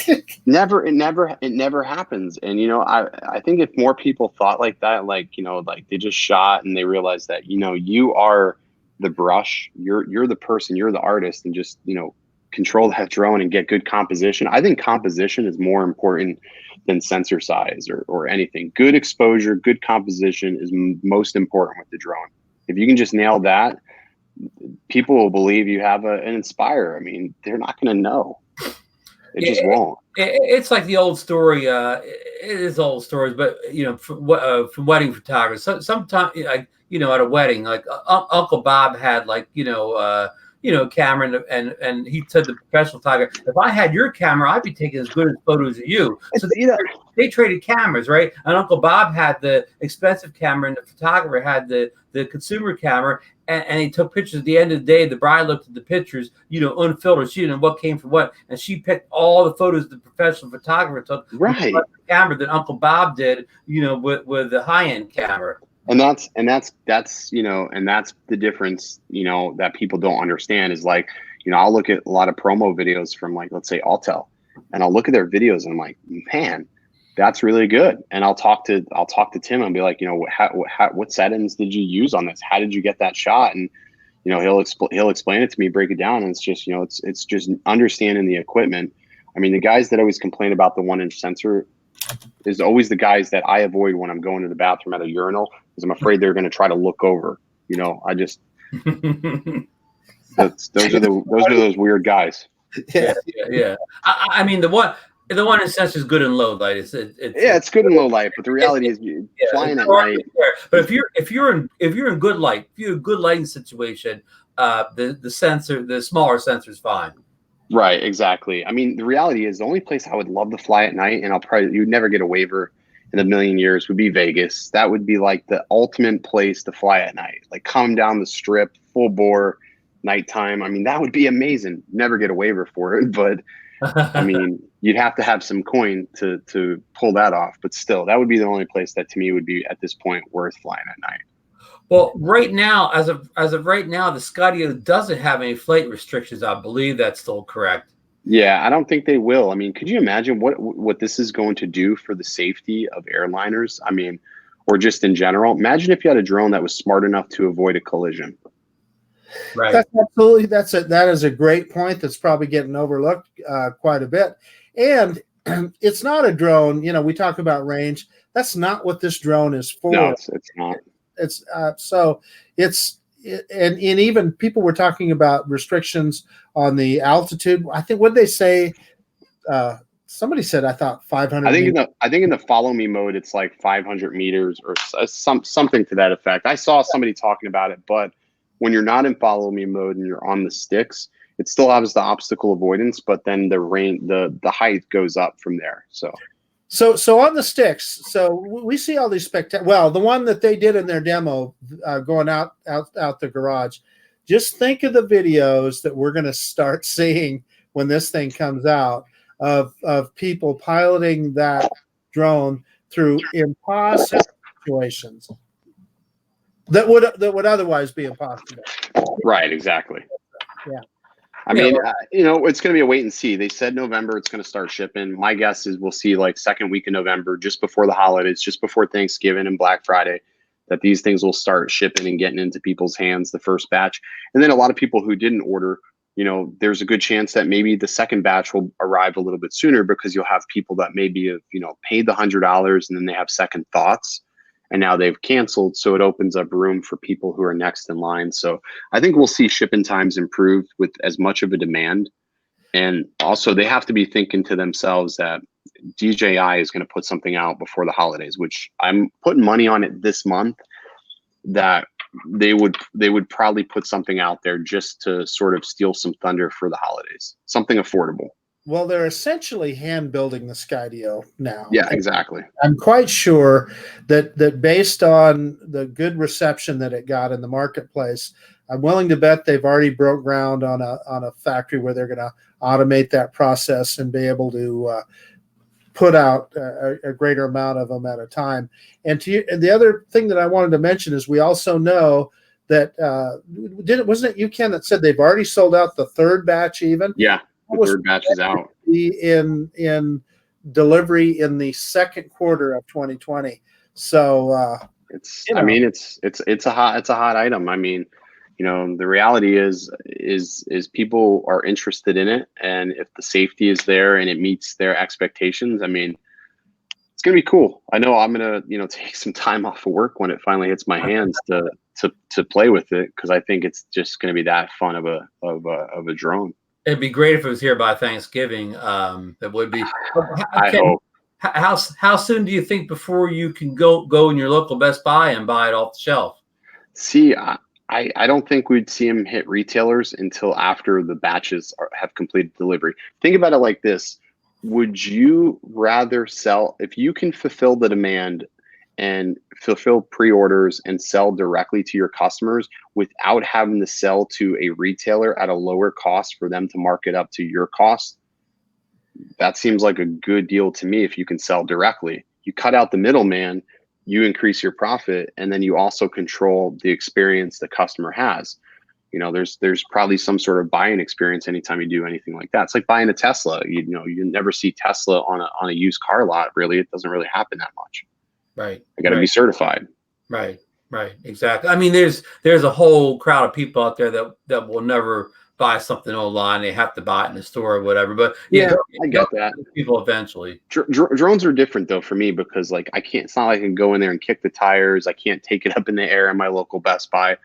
it never happens. And you know, I think if more people thought like that, like, you know, like they just shot and they realized that, you know, you are the brush, you're the person, you're the artist, and just, you know, control that drone and get good composition. I think composition is more important than sensor size or anything. Good exposure, good composition is most important with the drone. If you can just nail that, people will believe you have an Inspire. I mean, they're not going to know. It just won't. It's like the old story. It is old stories, but you know, from wedding photographers. Sometimes, like, you know, at a wedding, like Uncle Bob had, like, camera, and he said the professional photographer, if I had your camera, I'd be taking as good as photos of you. So they traded cameras, right? And Uncle Bob had the expensive camera, and the photographer had the consumer camera, and he took pictures. At the end of the day, the bride looked at the pictures, you know, unfiltered. She didn't know what came from what, and she picked all the photos the professional photographer took, right, the camera that Uncle Bob did, you know, with the high-end camera. And that's you know, and that's the difference, you know, that people don't understand is, like, you know, I'll look at a lot of promo videos from, like, let's say Altel, and I'll look at their videos and I'm like, man, that's really good. And I'll talk to Tim and be like, you know, what settings did you use on this? How did you get that shot? And, you know, he'll explain it to me, break it down. And it's just, you know, it's just understanding the equipment. I mean, the guys that always complain about the 1-inch sensor is always the guys that I avoid when I'm going to the bathroom at a urinal, because I'm afraid they're going to try to look over. You know, I just those are those weird guys. Yeah. I mean, the 1-inch sensor is good in low light. It's good in low light, but the reality is flying at night. But if you're in good light, if you're in a good lighting situation, the smaller sensor is fine. Right, exactly. I mean, the reality is the only place I would love to fly at night, and you'd never get a waiver in a million years, would be Vegas. That would be like the ultimate place to fly at night. Like, come down the strip, full bore, nighttime. I mean, that would be amazing. Never get a waiver for it, but I mean, you'd have to have some coin to pull that off. But still, that would be the only place that to me would be at this point worth flying at night. Well, right now, as of right now, the Skydio doesn't have any flight restrictions. I believe that's still correct. Yeah, I don't think they will. I mean, could you imagine what this is going to do for the safety of airliners? I mean, or just in general. Imagine if you had a drone that was smart enough to avoid a collision. Right. That's absolutely that is a great point. That's probably getting overlooked quite a bit. And it's not a drone. You know, we talk about range. That's not what this drone is for. No, it's not. It's so it's and even people were talking about restrictions on the altitude. I think what they say. Somebody said I thought 500. I think in the follow me mode, it's like 500 meters or something to that effect. I saw somebody talking about it, but when you're not in follow me mode and you're on the sticks, it still has the obstacle avoidance, but then the height goes up from there. So on the sticks, so we see all these well, the one that they did in their demo going out the garage. Just think of the videos that we're going to start seeing when this thing comes out of people piloting that drone through impossible situations that would otherwise be impossible. Right, exactly. Yeah. I mean, it's going to be a wait and see. They said November it's going to start shipping. My guess is we'll see like second week of November, just before the holidays, just before Thanksgiving and Black Friday, that these things will start shipping and getting into people's hands, the first batch. And then a lot of people who didn't order, there's a good chance that maybe the second batch will arrive a little bit sooner, because you'll have people that maybe have, paid the $100 and then they have second thoughts and now they've canceled. So it opens up room for people who are next in line. So I think we'll see shipping times improve with as much of a demand. And also they have to be thinking to themselves that DJI is going to put something out before the holidays, which I'm putting money on it this month, that they would probably put something out there just to sort of steal some thunder for the holidays, something affordable. Well, they're essentially hand building the Skydio now. Yeah, exactly. I'm quite sure that based on the good reception that it got in the marketplace, I'm willing to bet they've already broke ground on a factory where they're going to automate that process and be able to put out a greater amount of them at a time. And the other thing that I wanted to mention is we also know that wasn't it you, Ken, that said they've already sold out the third batch even? Yeah. The third batch is out. In delivery in the second quarter of 2020. So it's a hot item. I mean, the reality is people are interested in it, and if the safety is there and it meets their expectations, I mean, it's gonna be cool. I know I'm gonna take some time off of work when it finally hits my hands to play with it, because I think it's just gonna be that fun of a drone. It'd be great if it was here by Thanksgiving. That would be. I hope. How soon do you think before you can go in your local Best Buy and buy it off the shelf? See, I don't think we'd see them hit retailers until after the batches have completed delivery. Think about it like this. Would you rather sell, if you can fulfill the demand and fulfill pre-orders and sell directly to your customers without having to sell to a retailer at a lower cost for them to mark it up to your cost? That seems like a good deal to me. If you can sell directly, you cut out the middleman, you increase your profit, and then you also control the experience the customer has. There's probably some sort of buying experience anytime you do anything like that. It's like buying a Tesla. You never see Tesla on a used car lot. Really, it doesn't really happen that much. Right. They got to be certified. Right. Exactly. I mean, there's a whole crowd of people out there that will never buy something online. They have to buy it in the store or whatever. But yeah, I get that. People eventually. Drones are different though for me, because like it's not like I can go in there and kick the tires. I can't take it up in the air in my local Best Buy.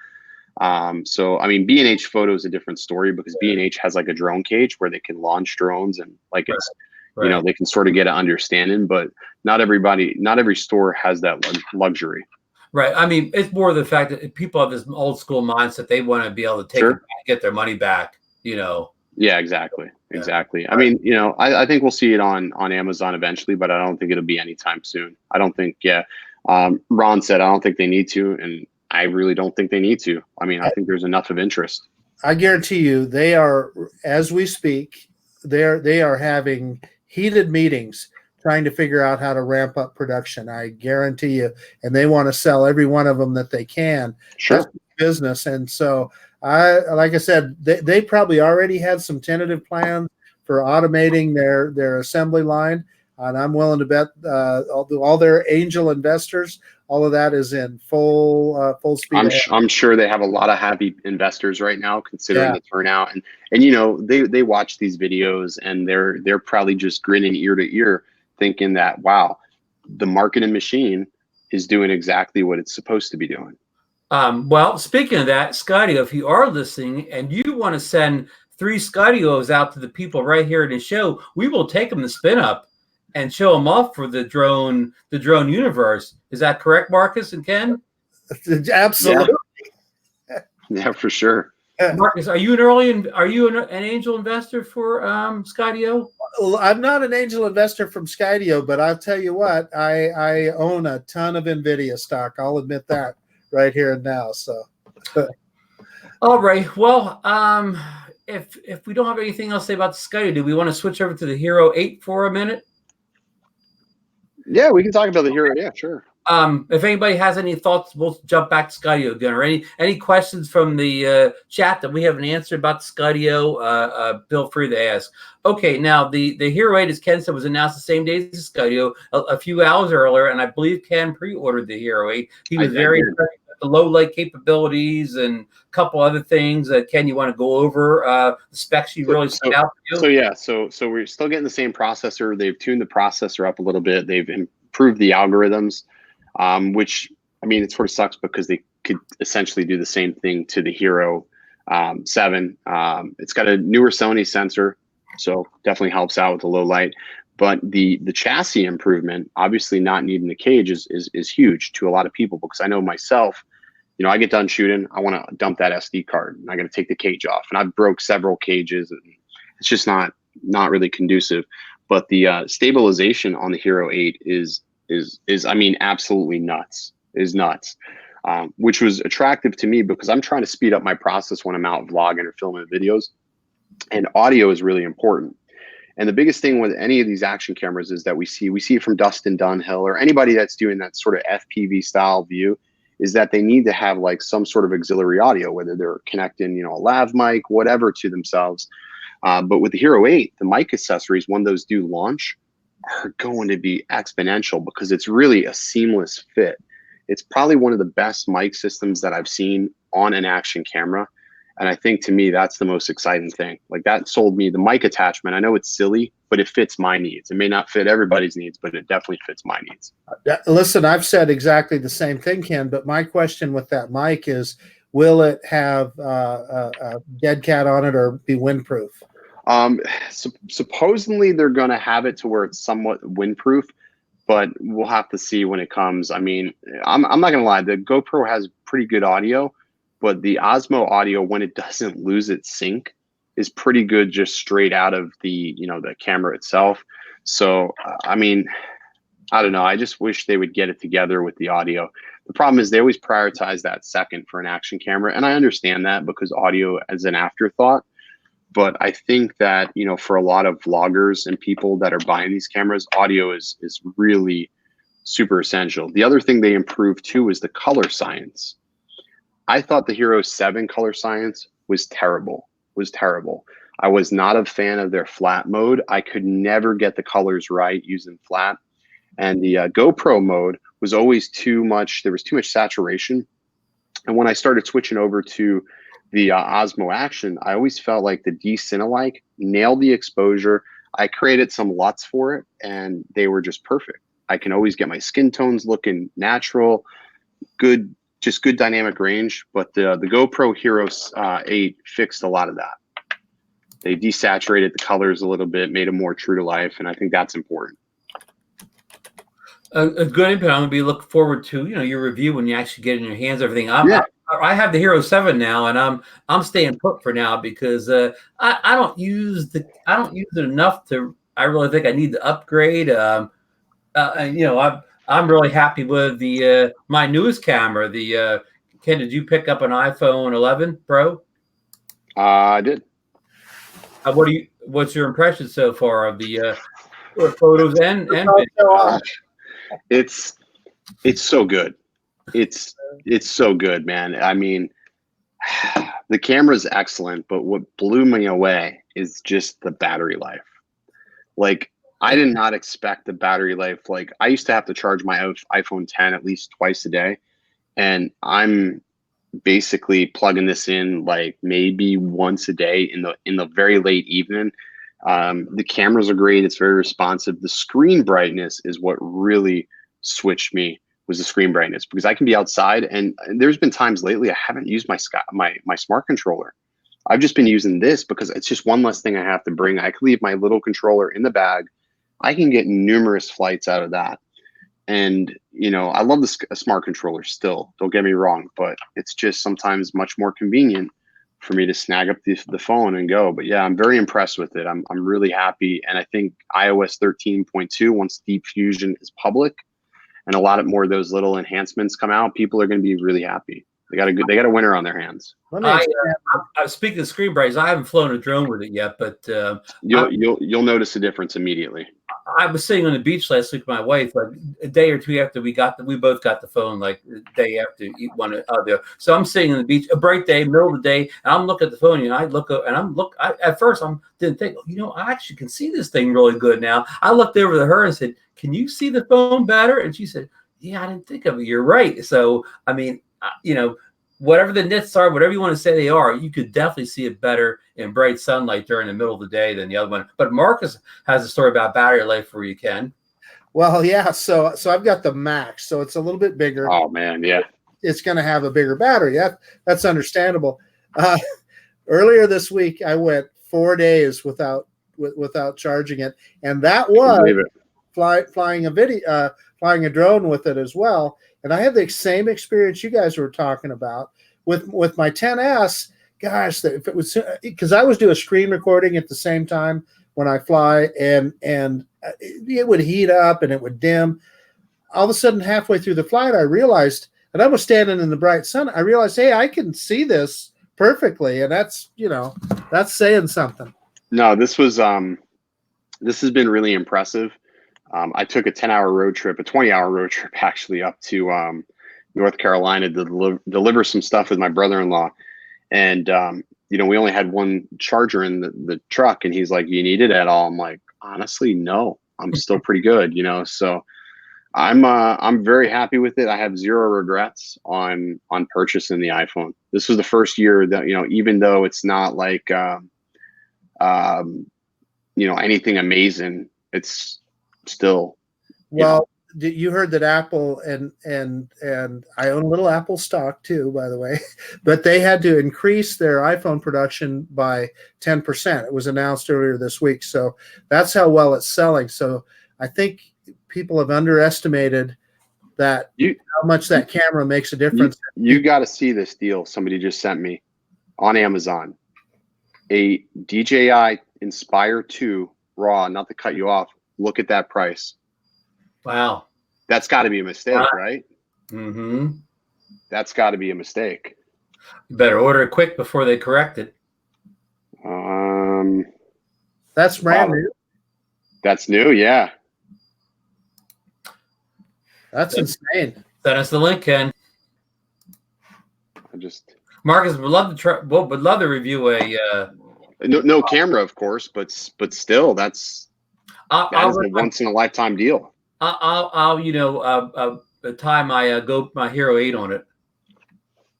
So I mean, B&H Photo is a different story, because B&H has like a drone cage where they can launch drones, and like it's they can sort of get an understanding, but not every store has that luxury. Right. I mean, it's more the fact that people have this old school mindset. They want to be able to take it back, get their money back, Yeah, exactly. Yeah. Exactly. I mean, I think we'll see it on Amazon eventually, but I don't think it'll be anytime soon. I don't think, Ron said, I don't think they need to. And I really don't think they need to. I mean, I think there's enough of interest. I guarantee you they are, as we speak, they are having heated meetings trying to figure out how to ramp up production. I guarantee you. And they want to sell every one of them that they can. Sure. That's business. And so like I said, they probably already had some tentative plans for automating their assembly line. And I'm willing to bet all their angel investors, all of that is in full speed. I'm sure they have a lot of happy investors right now, considering the turnout, and you know they watch these videos and they're probably just grinning ear to ear, thinking that wow, the marketing machine is doing exactly what it's supposed to be doing. Well, speaking of that, Skydio, if you are listening and you want to send 3 Skydios out to the people right here in the show, we will take them to SpinUp and show them off for the drone universe. Is that correct, Marcus and Ken? Absolutely. Yeah, for sure. Marcus, are you an angel investor for Skydio? Well, I'm not an angel investor from Skydio, but I'll tell you what, I own a ton of NVIDIA stock. I'll admit that right here and now. So, all right. Well, if we don't have anything else to say about the Skydio, do we want to switch over to the Hero 8 for a minute? Yeah, we can talk about the Hero. Yeah, sure. If anybody has any thoughts, we'll jump back to Skydio again. Or any questions from the chat that we haven't answered about the Skydio, feel free to ask. Okay, now the Hero 8, as Ken said, was announced the same day as the Skydio, a few hours earlier, and I believe Ken pre-ordered the Hero 8. He was very impressed with the low light capabilities and a couple other things. Ken, you want to go over the specs you really stood out for you? So we're still getting the same processor. They've tuned the processor up a little bit. They've improved the algorithms. Which, I mean, it sort of sucks because they could essentially do the same thing to the Hero 7. It's got a newer Sony sensor, so definitely helps out with the low light. But the chassis improvement, obviously not needing the cage, is huge to a lot of people, because I know myself, you know, I get done shooting, I want to dump that SD card, and I got to take the cage off, and I've broke several cages, and it's just not really conducive. But the stabilization on the Hero 8 is I mean, absolutely nuts. Is nuts, which was attractive to me because I'm trying to speed up my process when I'm out vlogging or filming videos, and audio is really important. And the biggest thing with any of these action cameras is that we see it from Dustin Dunhill or anybody that's doing that sort of FPV style view, is that they need to have like some sort of auxiliary audio, whether they're connecting, you know, a lav mic, whatever, to themselves. But with the Hero 8, the mic accessories, when those do launch, are going to be exponential because it's really a seamless fit. It's probably one of the best mic systems that I've seen on an action camera. And I think, to me, that's the most exciting thing. Like, that sold me the mic attachment. I know it's silly, but it fits my needs. It may not fit everybody's needs, but it definitely fits my needs. Listen, I've said exactly the same thing, Ken, but my question with that mic is, will it have a dead cat on it or be windproof? Supposedly they're going to have it to where it's somewhat windproof, but we'll have to see when it comes. I mean, I'm not going to lie. The GoPro has pretty good audio, but the Osmo audio, when it doesn't lose its sync, is pretty good just straight out of the, you know, the camera itself. So, I mean, I don't know. I just wish they would get it together with the audio. The problem is they always prioritize that second for an action camera. And I understand that because audio is an afterthought. But I think that, you know, for a lot of vloggers and people that are buying these cameras, audio is really super essential. The other thing they improved too is the color science. I thought the Hero 7 color science was terrible. I was not a fan of their flat mode. I could never get the colors right using flat. And the GoPro mode was always too much. There was too much saturation. And when I started switching over to the Osmo Action, I always felt like the D-Cinelike nailed the exposure. I created some LUTs for it, and they were just perfect. I can always get my skin tones looking natural, good dynamic range. But the GoPro Hero 8 fixed a lot of that. They desaturated the colors a little bit, made them more true to life, and I think that's important. A good input. I'm going to be looking forward to, you know, your review when you actually get it in your hands. Everything. I have the Hero 7 now, and I'm staying put for now because I don't use it enough to. I really think I need to upgrade. And, you know, I'm really happy with the my newest camera. The Ken, did you pick up an iPhone 11 Pro? I did. What's your impression so far of the photos and video? It's so good. It's so good, man. I mean, the camera's excellent, but what blew me away is just the battery life. Like, I did not expect the battery life. Like, I used to have to charge my iPhone 10 at least twice a day, and I'm basically plugging this in like maybe once a day in the very late evening. The cameras are great. It's very responsive. The screen brightness is what really switched me, was the screen brightness, because I can be outside, and there's been times lately I haven't used my smart controller. I've just been using this because it's just one less thing I have to bring. I can leave my little controller in the bag. I can get numerous flights out of that. And, you know, I love the smart controller still, don't get me wrong, but it's just sometimes much more convenient for me to snag up the phone and go. But yeah, I'm very impressed with it. I'm really happy. And I think iOS 13.2, once Deep Fusion is public and a lot more of those little enhancements come out, people are going to be really happy. They got a winner on their hands. Speaking of screen brightness, I haven't flown a drone with it yet, but you'll notice a difference immediately. I was sitting on the beach last week with my wife, like a day or two after we both got the phone, like the day after one of the other. So I'm sitting on the beach, a bright day, middle of the day, and I'm looking at the phone, and I look up, and at first I didn't think, you know, I actually can see this thing really good now. I looked over to her and said, "Can you see the phone better?" And she said, "Yeah, I didn't think of it. You're right." So, I mean, you know, whatever the nits are, whatever you want to say they are, you could definitely see it better in bright sunlight during the middle of the day than the other one. But Marcus has a story about battery life for you, Ken. Well, yeah. So I've got the Max, so it's a little bit bigger. Oh man, yeah. It's going to have a bigger battery. That's understandable. Earlier this week, I went 4 days without charging it, and that was flying a drone with it as well. And I had the same experience you guys were talking about with my 10S. Gosh, if it was, because I was doing screen recording at the same time when I fly, and it would heat up and it would dim. All of a sudden, halfway through the flight, I realized, and I was standing in the bright sun, I realized, hey, I can see this perfectly, and that's saying something. No, this has been really impressive. I took a 10-hour road trip, a 20-hour road trip actually, up to North Carolina to deliver some stuff with my brother-in-law. And, you know, we only had one charger in the truck, and he's like, "You need it at all?" I'm like, honestly, no, I'm still pretty good, you know? So I'm very happy with it. I have zero regrets on purchasing the iPhone. This was the first year that, you know, even though it's not like, you know, anything amazing, it's still, well, you heard that Apple and I own a little Apple stock too, by the way, but they had to increase their iPhone production by 10%. It was announced earlier this week. So that's how well it's selling. So I think people have underestimated that how much that camera makes a difference. You got to see this deal somebody just sent me on Amazon. A DJI Inspire 2 RAW, not to cut you off. Look at that price. Wow. That's got to be a mistake, right? Mm-hmm. That's got to be a mistake. You better order it quick before they correct it. That's brand new. That's new, yeah. That's insane. Send us the link, Ken. Marcus would love to try. Well, would love to review a. No camera, of course, but still, that's a once in a lifetime deal. I'll tie my Hero 8 on it.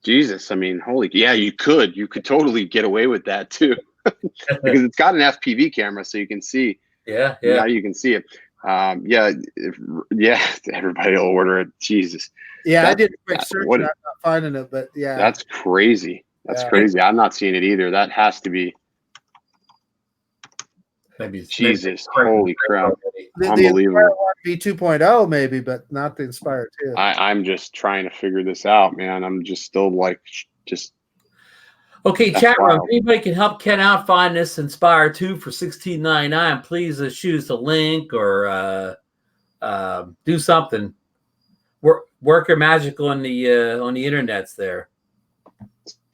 Jesus, I mean, you could totally get away with that too, because it's got an FPV camera, so you can see. Yeah. Now you can see it. Everybody will order it. Jesus. Yeah, I did a quick search. I'm not finding it, but yeah. That's crazy. That's crazy. I'm not seeing it either. That has to be. Maybe Jesus, holy crap. Unbelievable. The Inspire 2.0 maybe, but not the Inspire 2. I'm just trying to figure this out, man. I'm just still like, okay, chat room. If anybody can help Ken out find this Inspire 2 for $16.99, please shoot us a link or do something. Work your magic on the internets there.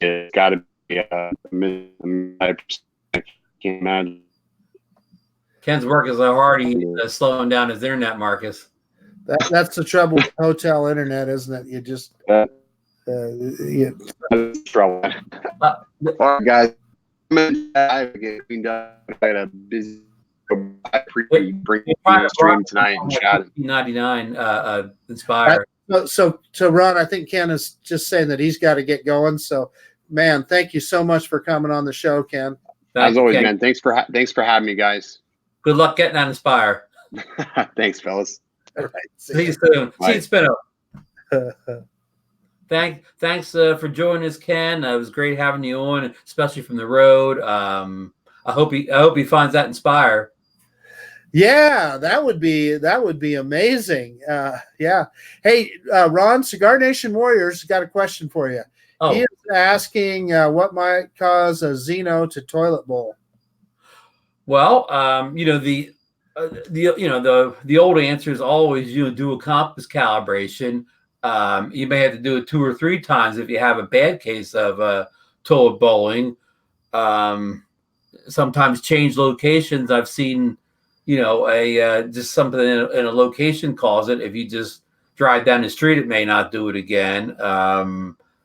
It's got to be I can't imagine. Ken's working so hard, he's slowing down his internet, Marcus. That's the trouble with hotel internet, isn't it? You just trouble. All right, guys. I get cleaned up. I had a busy bring Private stream tonight and chat. 99 Inspire. So Ron, I think Ken is just saying that he's got to get going. So, man, thank you so much for coming on the show, Ken. As always, man. Thanks for having me, guys. Good luck getting on Inspire. Thanks, fellas. All right. See you soon. See you, SpinUp. Thanks for joining us, Ken. It was great having you on, especially from the road. I hope he finds that Inspire. Yeah, that would be amazing. Yeah. Hey, Ron, Cigar Nation Warriors got a question for you. Oh. He is asking what might cause a Xeno to toilet bowl. Well, the old answer is always do a compass calibration. You may have to do it 2 or 3 times if you have a bad case of toilet bowling. Sometimes change locations. I've seen, just something in a location cause it. If you just drive down the street, it may not do it again.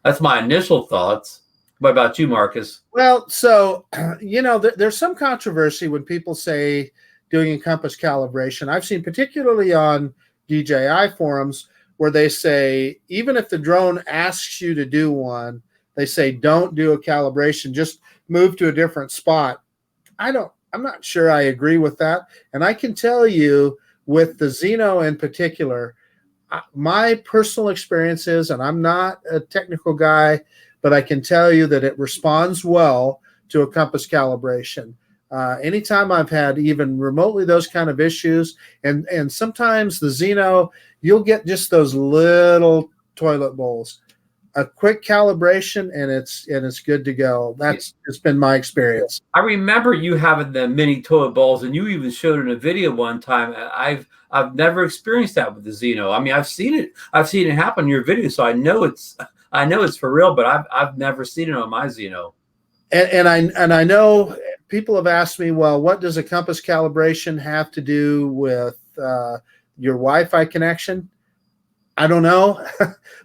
That's my initial thoughts. What about you, Marcus? Well, so, there's some controversy when people say doing a compass calibration. I've seen particularly on DJI forums where they say, even if the drone asks you to do one, they say, don't do a calibration, just move to a different spot. I'm not sure I agree with that. And I can tell you with the Xeno in particular, my personal experience is, and I'm not a technical guy, but I can tell you that it responds well to a compass calibration. Anytime I've had even remotely those kind of issues, and sometimes the Xeno, you'll get just those little toilet bowls. A quick calibration and it's good to go. It's been my experience. I remember you having the mini toilet bowls, and you even showed in a video one time. I've never experienced that with the Xeno. I mean, I've seen it happen in your video, so I know it's for real, but I've never seen it on my Xeno. And I know people have asked me, well, what does a compass calibration have to do with your Wi-Fi connection? I don't know,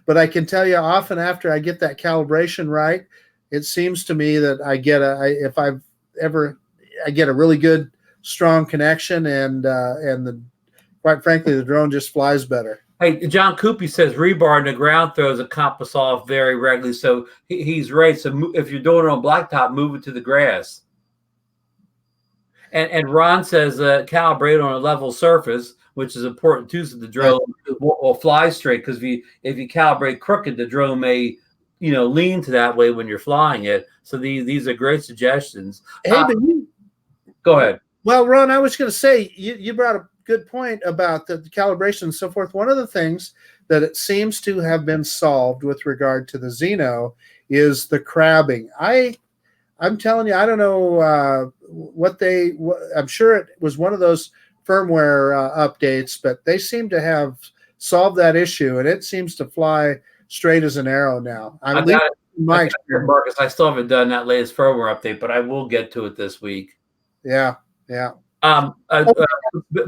but I can tell you often after I get that calibration right, it seems to me that I get a really good, strong connection, and quite frankly, the drone just flies better. Hey, John Coopy says rebar in the ground throws a compass off very regularly, so he's right. So if you're doing it on blacktop, move it to the grass. And Ron says calibrate on a level surface, which is important too, so the drone will fly straight. Because if you calibrate crooked, the drone may lean to that way when you're flying it. So these are great suggestions. Hey, go ahead. Well, Ron, I was going to say you brought a good point about the calibration and so forth. One of the things that it seems to have been solved with regard to the Xeno is the crabbing. I'm telling you, I don't know I'm sure it was one of those firmware updates, but they seem to have solved that issue, and it seems to fly straight as an arrow now. My experience. Marcus, I still haven't done that latest firmware update, but I will get to it this week. Yeah.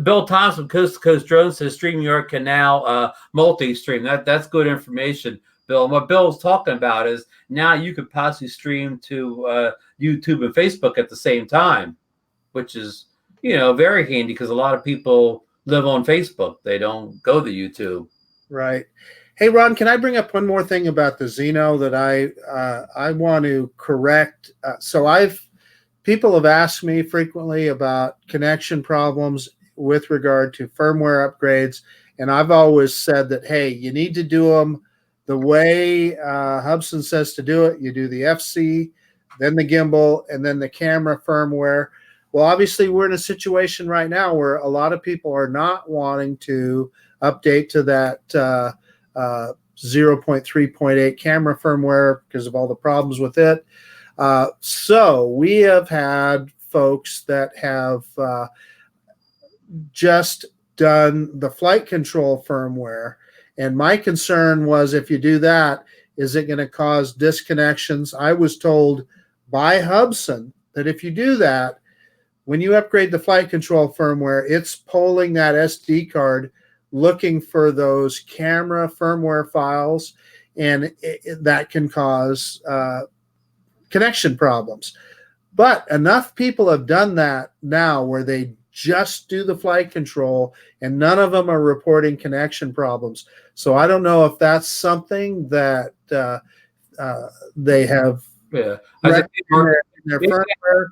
Bill Thompson, Coast to Coast Drone, says StreamYard can now multi-stream. That's good information, Bill. And what Bill is talking about is now you could possibly stream to YouTube and Facebook at the same time, which is very handy because a lot of people live on Facebook. They don't go to YouTube. Right. Hey, Ron, can I bring up one more thing about the Xeno that I want to correct? People have asked me frequently about connection problems with regard to firmware upgrades, and I've always said that, hey, you need to do them the way Hubson says to do it. You do the FC, then the gimbal, and then the camera firmware. Well, obviously, we're in a situation right now where a lot of people are not wanting to update to that 0.3.8 camera firmware because of all the problems with it. So we have had folks that have just done the flight control firmware. And my concern was, if you do that, is it going to cause disconnections? I was told by Hubson that if you do that, when you upgrade the flight control firmware, it's polling that SD card, looking for those camera firmware files, and that can cause connection problems. But enough people have done that now where they just do the flight control and none of them are reporting connection problems. So I don't know if that's something that they have Yeah. in their firmware,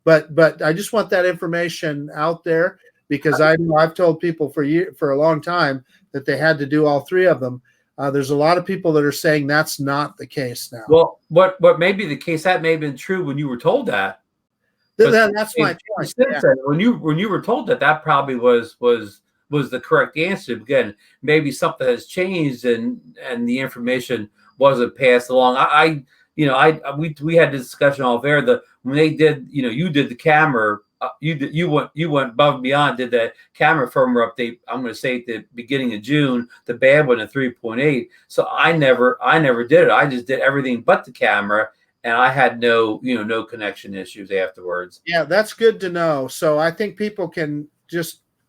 but I just want that information out there because I've told people for a long time that they had to do all three of them. There's a lot of people that are saying that's not the case now. Well, what may be the case, that may have been true when you were told that. Then that's my point. Yeah. When you were told that, that probably was the correct answer. Again, maybe something has changed and the information wasn't passed along. We had this discussion off air. When they did, you did the camera. You went above and beyond. Did the camera firmware update? I'm going to say at the beginning of June, the bad one at 3.8. So I never did it. I just did everything but the camera, and I had no connection issues afterwards. Yeah, that's good to know. So I think people can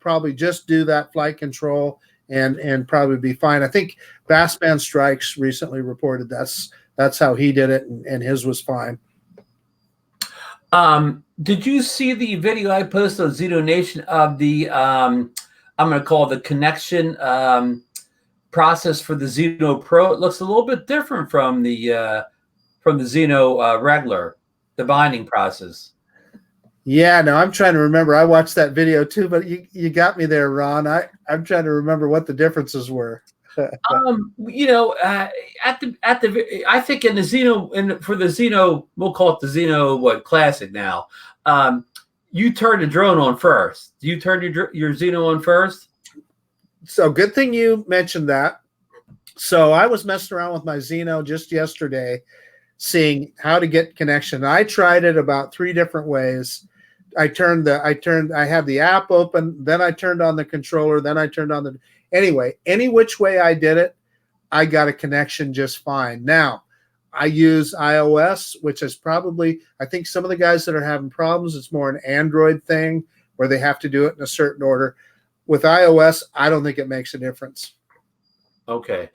probably just do that flight control and probably be fine. I think Bassman Strikes recently reported that's how he did it, and his was fine. Did you see the video I posted on ZenoNation of the I'm going to call it the connection process for the Zeno Pro? It looks a little bit different from the Zeno regular, the binding process. Yeah, no, I'm trying to remember. I watched that video too, but you got me there, Ron. I'm trying to remember what the differences were. I think in the Zeno for the Zeno, we'll call it the Zeno Classic now. You turn the drone on first. Do you turn your Zeno on first? So good thing you mentioned that. So I was messing around with my Zeno just yesterday, seeing how to get connection. I tried it about 3 different ways. I had the app open, then I turned on the controller, then I turned on anyway, any which way I did it, I got a connection just fine. Now, I use iOS, which is probably, I think some of the guys that are having problems, it's more an Android thing where they have to do it in a certain order. With iOS, I don't think it makes a difference. Okay.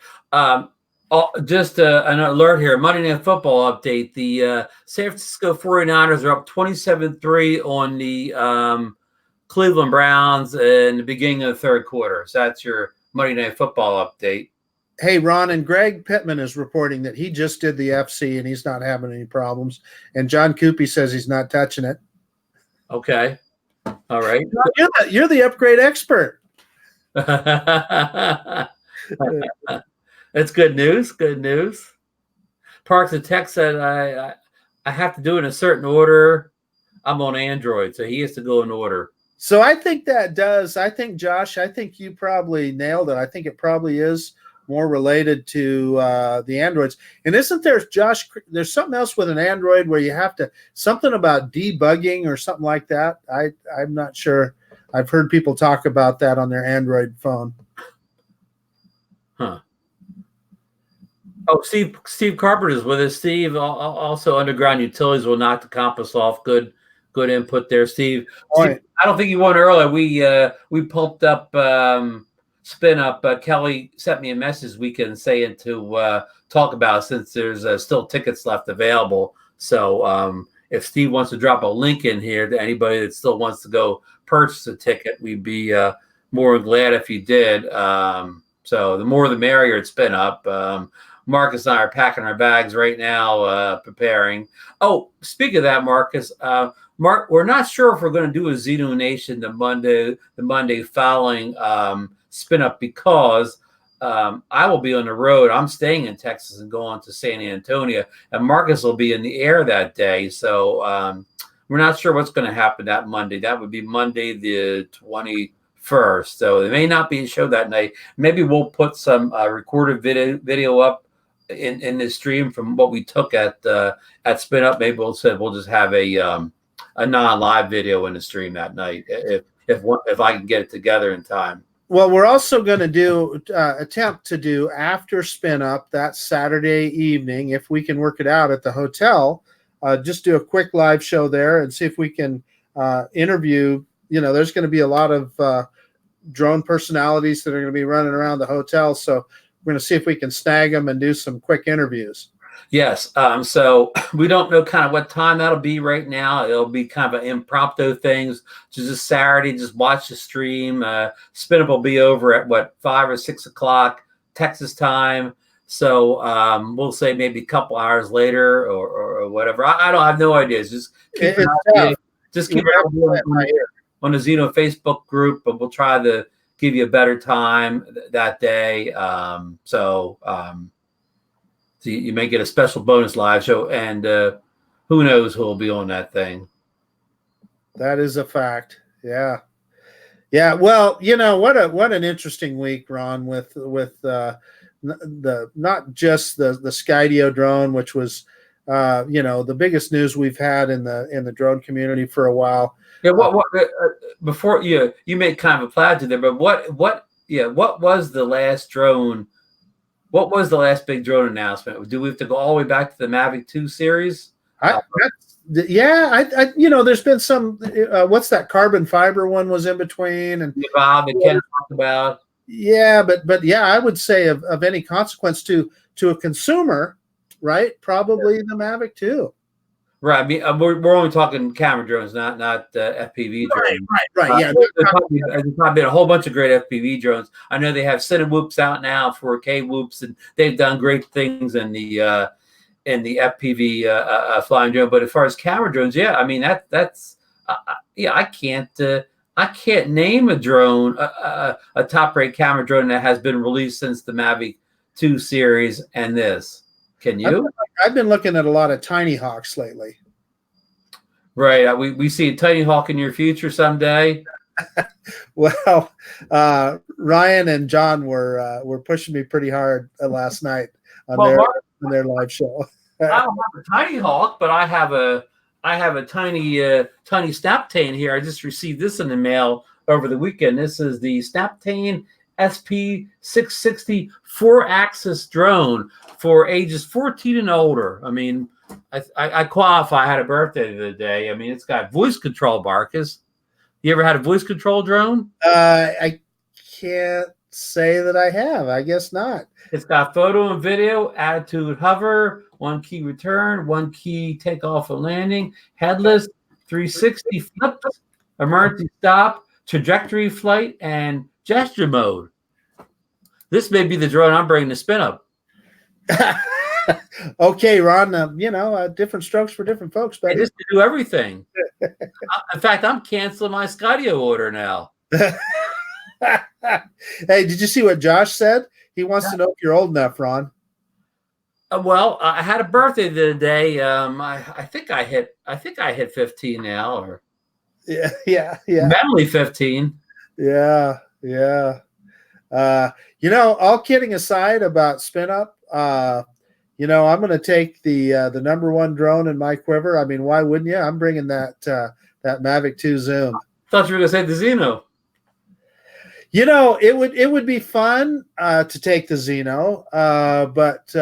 Just an alert here. Monday Night Football update. The San Francisco 49ers are up 27-3 on the Cleveland Browns in the beginning of the third quarter. So that's your Monday Night Football update. Hey, Ron, and Greg Pittman is reporting that he just did the FC and he's not having any problems. And John Coopy says he's not touching it. Okay. All right. You're the upgrade expert. That's good news. Good news. Parks of Tech said I have to do it in a certain order. I'm on Android, so he has to go in order. So I think that does. I think, Josh, you probably nailed it. I think it probably is more related to the Androids. And isn't there, Josh, there's something else with an Android where you have to, something about debugging or something like that? I'm not sure. I've heard people talk about that on their Android phone. Huh. Oh, Steve Carpenter is with us. Steve, also Underground Utilities will knock the compass off. Good input there, Steve. Right. I don't think you won earlier. We pumped up SpinUp. Kelly sent me a message we can say it to talk about since there's still tickets left available. So if Steve wants to drop a link in here to anybody that still wants to go purchase a ticket, we'd be more than glad if you did. So the more the merrier at SpinUp. Marcus and I are packing our bags right now, preparing. Oh, speaking of that, Marcus, Mark, we're not sure if we're going to do a ZenoNation the Monday following SpinUp because I will be on the road. I'm staying in Texas and going to San Antonio, and Marcus will be in the air that day. So we're not sure what's going to happen that Monday. That would be Monday the 21st. So there may not be a show that night. Maybe we'll put some recorded video up in this stream from what we took at SpinUp. Maybe we'll just have a non-live video in the stream that night if I can get it together in time. Well, we're also going to attempt to do after SpinUp that Saturday evening, if we can work it out at the hotel. Just do a quick live show there and see if we can interview. There's going to be a lot of drone personalities that are going to be running around the hotel, so we're going to see if we can snag them and do some quick interviews. Yes. So we don't know kind of what time that'll be right now. It'll be kind of an impromptu things. Just Saturday, just watch the stream. SpinUp will be over at what, 5 or 6 o'clock Texas time. So we'll say maybe a couple hours later or whatever. I don't have no ideas. Just keep keep on the Xeno Facebook group, but we'll try to give you a better time that day. So you may get a special bonus live show, and who knows who will be on that thing. That is a fact. Yeah. Yeah. Well, what an interesting week, Ron, with the not just the Skydio drone, which was the biggest news we've had in the drone community for a while. Yeah. Before you made kind of a plaid there, but what was the last drone? What was the last big drone announcement? Do we have to go all the way back to the Mavic 2 series? There's been some. What's that carbon fiber one was in between, and Bob and Ken talked about. Yeah, but yeah, I would say of any consequence to a consumer, right? Probably the Mavic 2. Right. I mean, we're only talking camera drones, not FPV drones. Right. Yeah. There's probably been a whole bunch of great FPV drones. I know they have Cine Whoops out now, 4K whoops, and they've done great things in the FPV flying drone. But as far as camera drones, yeah, I mean that's I can't name a drone, a top-rate camera drone that has been released since the Mavic 2 series and this. Can you? I've been looking at a lot of Tiny Hawks lately. Right. We see a Tiny Hawk in your future someday. Well, Ryan and John were pushing me pretty hard last night on their live show. I don't have a Tiny Hawk, but I have a tiny Snaptane here. I just received this in the mail over the weekend. This is the Snaptane SP660 4-axis drone for ages 14 and older. I mean, I qualify. I had a birthday the other day. I mean, it's got voice control, Marcus. You ever had a voice control drone? I can't say that I have. I guess not. It's got photo and video, attitude hover, 1 key return, 1 key takeoff and landing, headless, 360 flips, emergency stop, trajectory flight, and gesture mode. This may be the drone I'm bringing to SpinUp. Okay, Ron. Different strokes for different folks, but just to do everything. In fact, I'm canceling my Skydio order now. Hey, did you see what Josh said? He wants to know if you're old enough, Ron. Well, I had a birthday the other day. I think I hit 15 now, or yeah. mentally 15. Yeah. All kidding aside about SpinUp, I'm going to take the #1 drone in my quiver. I mean, why wouldn't you? I'm bringing that Mavic 2 Zoom. I thought you were going to say the Xeno. It would be fun to take the Xeno, but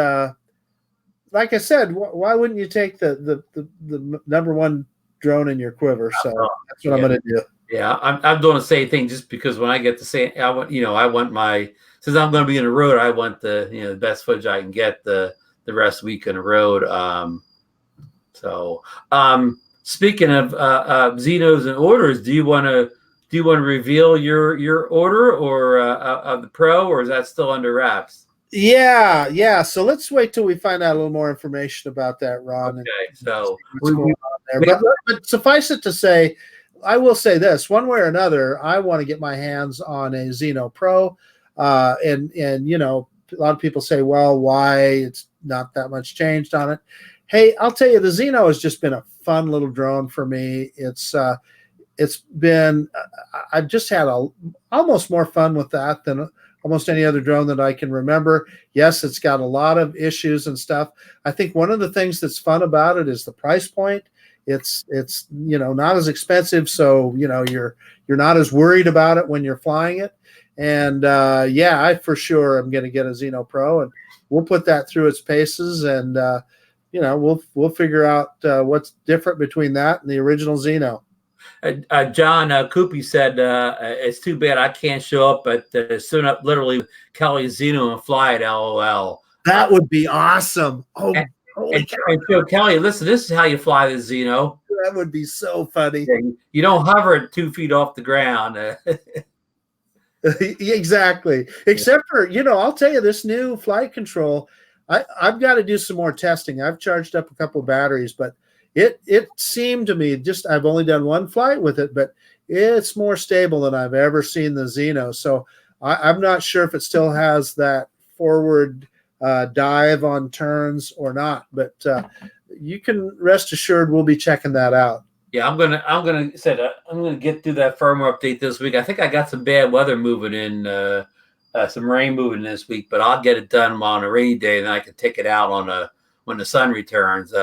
like I said, why wouldn't you take the #1 drone in your quiver? So that's what I'm going to do. Yeah, I'm doing the same thing just because when I get to say, I want my, since I'm going to be in the road, I want the best footage I can get the rest of the week in the road. Speaking of Xenos and orders, do you want to reveal your order or of the Pro, or is that still under wraps? Yeah. So let's wait till we find out a little more information about that, Ron. Okay. So what's going on there. But suffice it to say, I will say this: one way or another, I want to get my hands on a Xeno Pro, and a lot of people say, "Well, why? It's not that much changed on it." Hey, I'll tell you, the Xeno has just been a fun little drone for me. It's been I've just had almost more fun with that than almost any other drone that I can remember. Yes, it's got a lot of issues and stuff. I think one of the things that's fun about it is the price point. It's not as expensive, so you're not as worried about it when you're flying it. And I for sure am going to get a Xeno Pro, and we'll put that through its paces, and we'll figure out what's different between that and the original Xeno. John Coopy said it's too bad I can't show up at soon up literally Kelly's Xeno and fly it. LOL. That would be awesome. Oh, Holy cow. And Joe Kelly, listen, this is how you fly the Xeno. That would be so funny. Yeah, you don't hover it 2 feet off the ground. Exactly. Except for, I'll tell you, this new flight control, I've got to do some more testing. I've charged up a couple batteries, but it seemed to me, I've only done one flight with it, but it's more stable than I've ever seen the Xeno. So I'm not sure if it still has that forward dive on turns or not, but you can rest assured we'll be checking that out. Yeah, I'm gonna get through that firmware update this week. I think I got some bad weather moving in, some rain moving this week, but I'll get it done on a rainy day, and then I can take it out on when the sun returns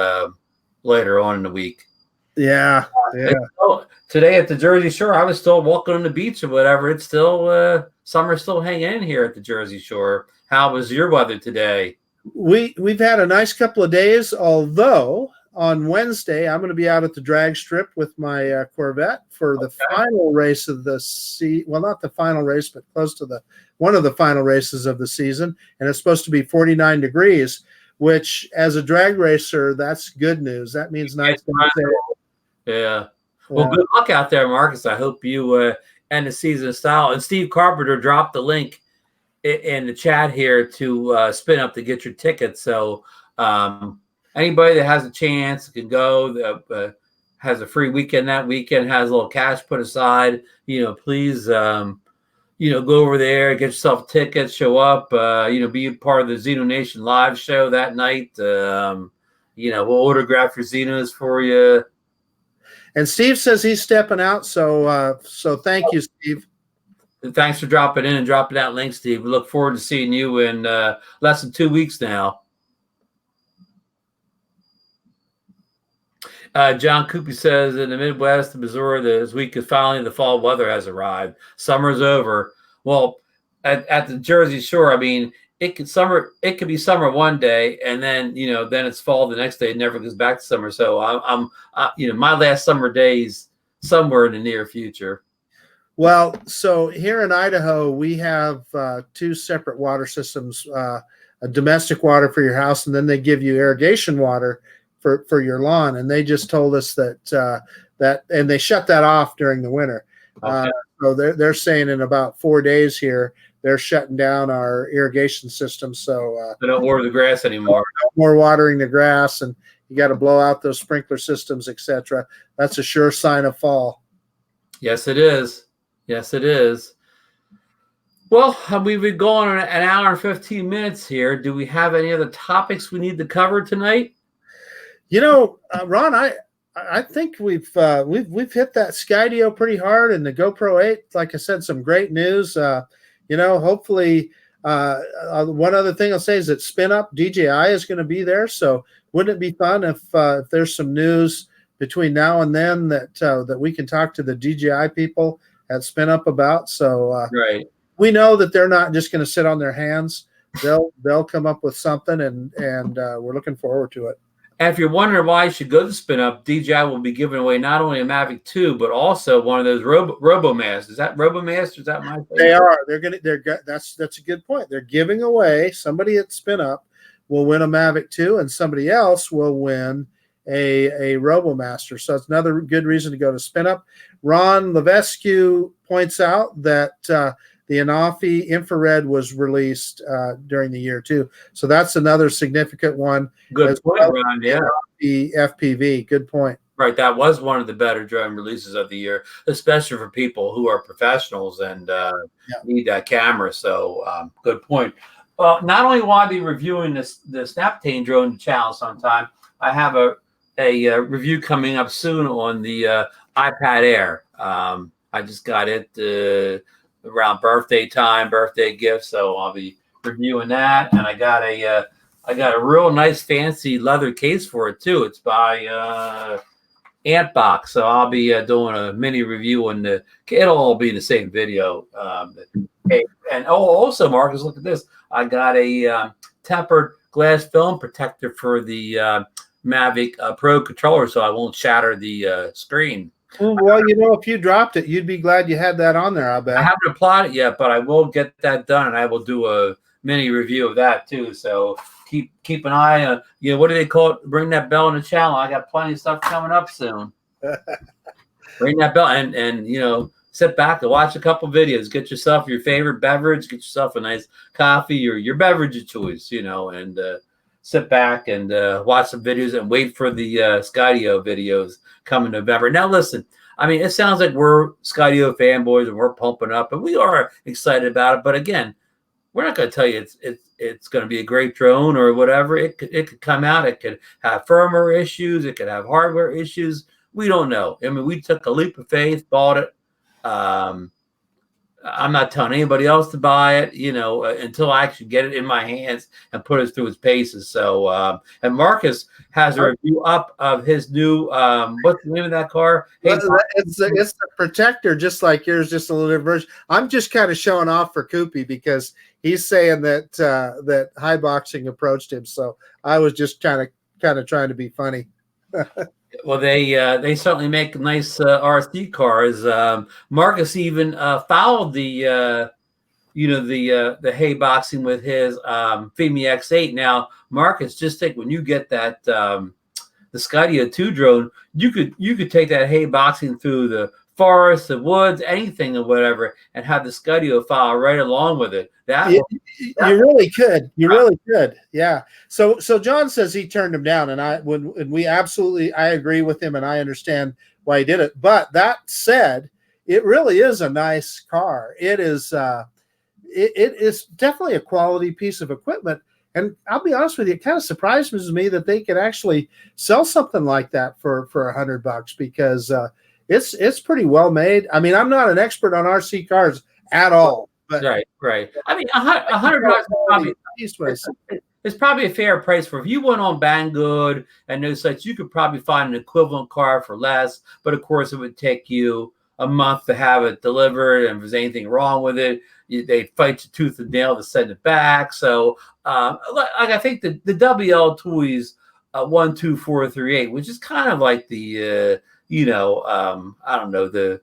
later on in the week. Yeah. Today at the Jersey Shore, I was still walking on the beach or whatever. It's still summer's still hanging in here at the Jersey Shore. How was your weather today? We've had a nice couple of days, although on Wednesday I'm going to be out at the drag strip with my Corvette for the final race of the well, not the final race, but close to one of the final races of the season, and it's supposed to be 49 degrees, which as a drag racer, that's good news. That means nice things there. Yeah. Well, good luck out there, Marcus. I hope you end the season in style. And Steve Carpenter dropped the link in the chat here to SpinUp to get your tickets. So anybody that has a chance can go, has a free weekend that weekend, has a little cash put aside, please, go over there, get yourself tickets, show up, be a part of the XenoNation live show that night. We'll autograph your Xenos for you. And Steve says he's stepping out, so thank you, Steve. And thanks for dropping in and dropping that link, Steve. We look forward to seeing you in less than 2 weeks now. John Coopy says in the Midwest, in Missouri, this week is finally the fall weather has arrived. Summer's over. Well, at the Jersey Shore, I mean, it could be summer one day, and then then it's fall the next day. It never goes back to summer. So I'm my last summer days somewhere in the near future. Well, so here in Idaho, we have 2 separate water systems: a domestic water for your house, and then they give you irrigation water for your lawn. And they just told us that and they shut that off during the winter. Okay. So they're saying in about 4 days here, they're shutting down our irrigation system. So they don't water the grass anymore. No more watering the grass, and you got to blow out those sprinkler systems, etc. That's a sure sign of fall. Yes, it is. Yes, it is. Well, we've been going an hour and 15 minutes here. Do we have any other topics we need to cover tonight? Ron, I think we've hit that Skydio pretty hard, and the GoPro 8. Like I said, some great news. Hopefully, one other thing I'll say is that SpinUp DJI is going to be there. So wouldn't it be fun if there's some news between now and then that we can talk to the DJI people at SpinUp about? So right. We know that they're not just going to sit on their hands. They'll come up with something, and we're looking forward to it. And if you're wondering why you should go to SpinUp, DJI will be giving away not only a Mavic 2, but also one of those RoboMasters. Is that RoboMaster? Is that my favorite? They are. That's a good point. They're giving away. Somebody at SpinUp will win a Mavic 2, and somebody else will win a RoboMaster. So it's another good reason to go to SpinUp. Ron Levesque points out that the Anafi infrared was released during the year too. So that's another significant one. Good point, Ron. Yeah. The FPV. Good point. Right. That was one of the better drone releases of the year, especially for people who are professionals and need that camera. So good point. Not only will I be reviewing the Snaptane drone channel sometime, I have a review coming up soon on the iPad Air. I just got it around birthday gift, so I'll be reviewing that. And I got a real nice fancy leather case for it too. It's by Antbox, so I'll be doing a mini review on it'll all be in the same video. And also, Marcus, look at this. I got a tempered glass film protector for the Mavic Pro controller, so I won't shatter the screen. Well, if you dropped it, you'd be glad you had that on there, I bet. I haven't applied it yet, but I will get that done, and I will do a mini review of that too. So keep an eye on, what do they call it? Ring that bell on the channel. I got plenty of stuff coming up soon. Ring that bell and sit back and watch a couple videos. Get yourself your favorite beverage. Get yourself a nice coffee or your beverage of choice, and sit back and watch some videos and wait for the Skydio videos coming November. Now, listen, I mean, it sounds like we're Skydio fanboys and we're pumping up, and we are excited about it. But again, we're not going to tell you it's going to be a great drone or whatever. It could come out. It could have firmware issues. It could have hardware issues. We don't know. I mean, we took a leap of faith, bought it. I'm not telling anybody else to buy it, until I actually get it in my hands and put it through its paces. So, and Marcus has a review up of his new, what's the name of that car? It's the Protector, just like yours, just a little different version. I'm just kind of showing off for Koopy because he's saying that that High Boxing approached him. So I was just kind of trying to be funny. Well, they certainly make nice RC cars. Marcus even followed the hay boxing with his Femi X8. Now, Marcus, just think when you get that the Skydio 2 drone, you could take that hay boxing through the forest, the woods, anything or whatever, and have the Skydio file right along with it. You really could. You really could. Yeah. So John says he turned him down, and I agree with him, and I understand why he did it. But that said, it really is a nice car. It is. It is definitely a quality piece of equipment. And I'll be honest with you, it kind of surprises me that they could actually sell something like that for $100 because it's pretty well made. I mean, I'm not an expert on RC cars at all. But right. I mean, $100 it's probably a fair price for if you went on Banggood and those sites. You could probably find an equivalent car for less, but of course, it would take you a month to have it delivered, and if there's anything wrong with it, they'd fight you tooth and nail to send it back. So, I think the WL Toys 12438, which is kind of like the I don't know, the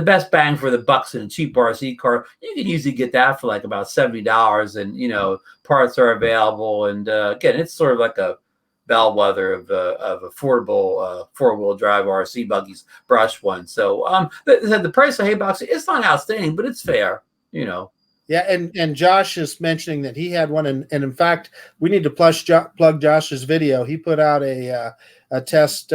best bang for the bucks in a cheap RC car. You can usually get that for like about $70, and parts are available. And again, it's sort of like a bellwether of affordable 4-wheel drive RC buggies, brush one. So the price of hay boxing, it's not outstanding, but it's fair. Yeah, and Josh is mentioning that he had one, and in fact, we need to plug Josh's video. He put out a test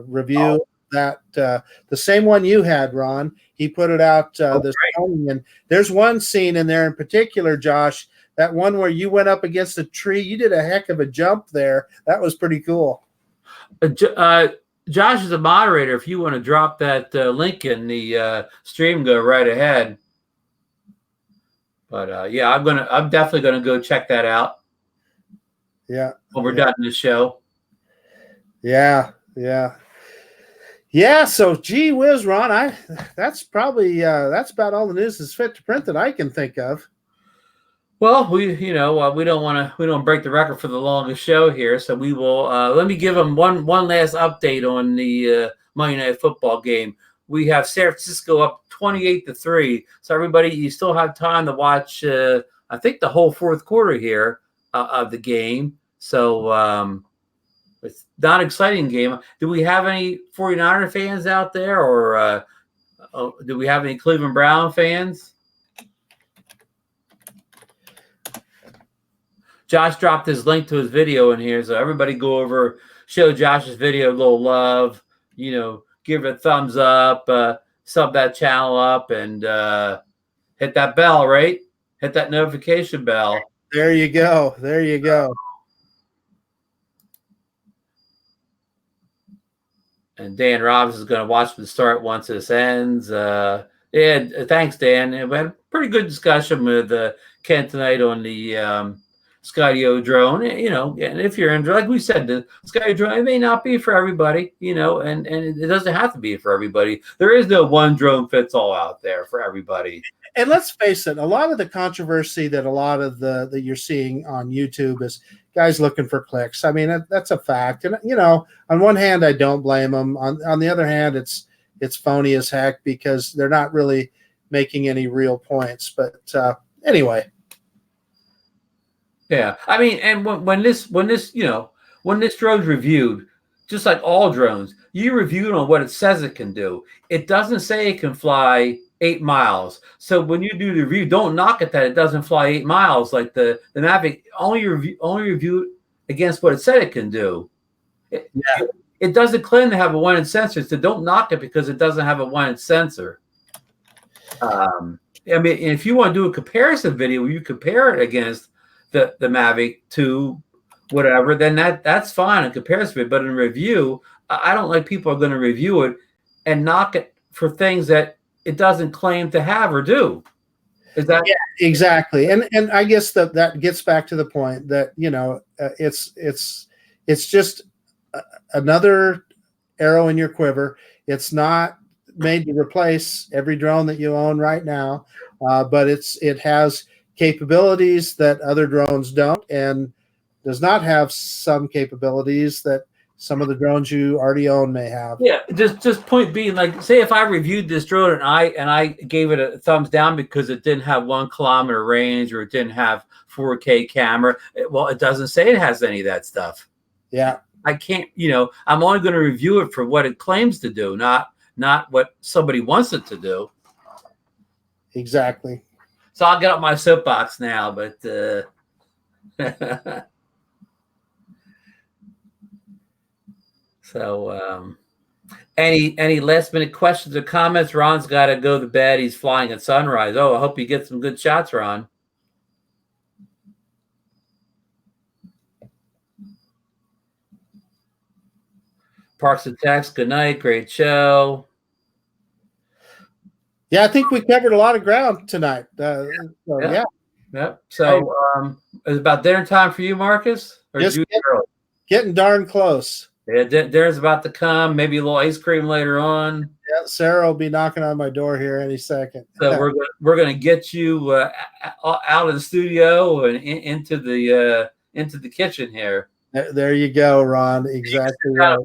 review that the same one you had, Ron. He put it out this morning, and there's one scene in there in particular, Josh, that one where you went up against a tree. You did a heck of a jump there. That was pretty cool. Josh is a moderator. If you want to drop that link in the stream, go right ahead. But yeah, I'm definitely gonna go check that out. Yeah. When we're done this show. Yeah. So gee whiz, Ron, that's probably that's about all the news that's fit to print that I can think of. Well, we don't break the record for the longest show here, so we will. Let me give them one last update on the Monday Night Football game. We have San Francisco up 28-3. So everybody, you still have time to watch. I think the whole fourth quarter here of the game. So it's not an exciting game. Do we have any 49er fans out there, or do we have any Cleveland Brown fans? Josh dropped his link to his video in here, so everybody go over, show Josh's video a little love, give it a thumbs up, sub that channel up, and hit that bell, right? Hit that notification bell. There you go. And Dan Robbins is going to watch the start once this ends. Yeah, thanks, Dan. We had a pretty good discussion with Ken tonight on the Skydio drone, and if you're into, like we said, the Skydio drone, it may not be for everybody, and it doesn't have to be for everybody. There is no one drone fits all out there for everybody. And let's face it, a lot of the controversy that a lot of that you're seeing on YouTube is guys looking for clicks. I mean, that's a fact. And on one hand, I don't blame them. On the other hand, it's phony as heck because they're not really making any real points. But anyway. Yeah, I mean, and when this when this drone's reviewed, just like all drones, you review it on what it says it can do. It doesn't say it can fly 8 miles. So when you do the review, don't knock it that it doesn't fly 8 miles. Like the Mavic only review against what it said it can do. It doesn't claim to have a one-inch sensor, so don't knock it because it doesn't have a one-inch sensor. I mean, if you want to do a comparison video where you compare it against the Mavic 2, whatever, then that's fine in comparison. But in review, I don't like people are going to review it and knock it for things that it doesn't claim to have or do. Is that exactly? And I guess that gets back to the point that it's just another arrow in your quiver. It's not made to replace every drone that you own right now, but it has capabilities that other drones don't, and does not have some capabilities that some of the drones you already own may have. Yeah, just point being, like, say if I reviewed this drone and I gave it a thumbs down because it didn't have 1 kilometer range or it didn't have 4K camera, well, it doesn't say it has any of that stuff. Yeah, I can't, I'm only going to review it for what it claims to do, not what somebody wants it to do. Exactly. So I'll get up my soapbox now, but so any last minute questions or comments? Ron's got to go to bed. He's flying at sunrise. Oh, I hope you get some good shots, Ron. Parks and Text, good night. Great show. Yeah, I think we covered a lot of ground tonight. Yeah. So is it about dinner time for you, Marcus? Or just getting darn close. Yeah, dinner's about to come. Maybe a little ice cream later on. Yeah, Sarah will be knocking on my door here any second. So we're gonna get you out of the studio and into the kitchen here. There you go, Ron. Exactly right.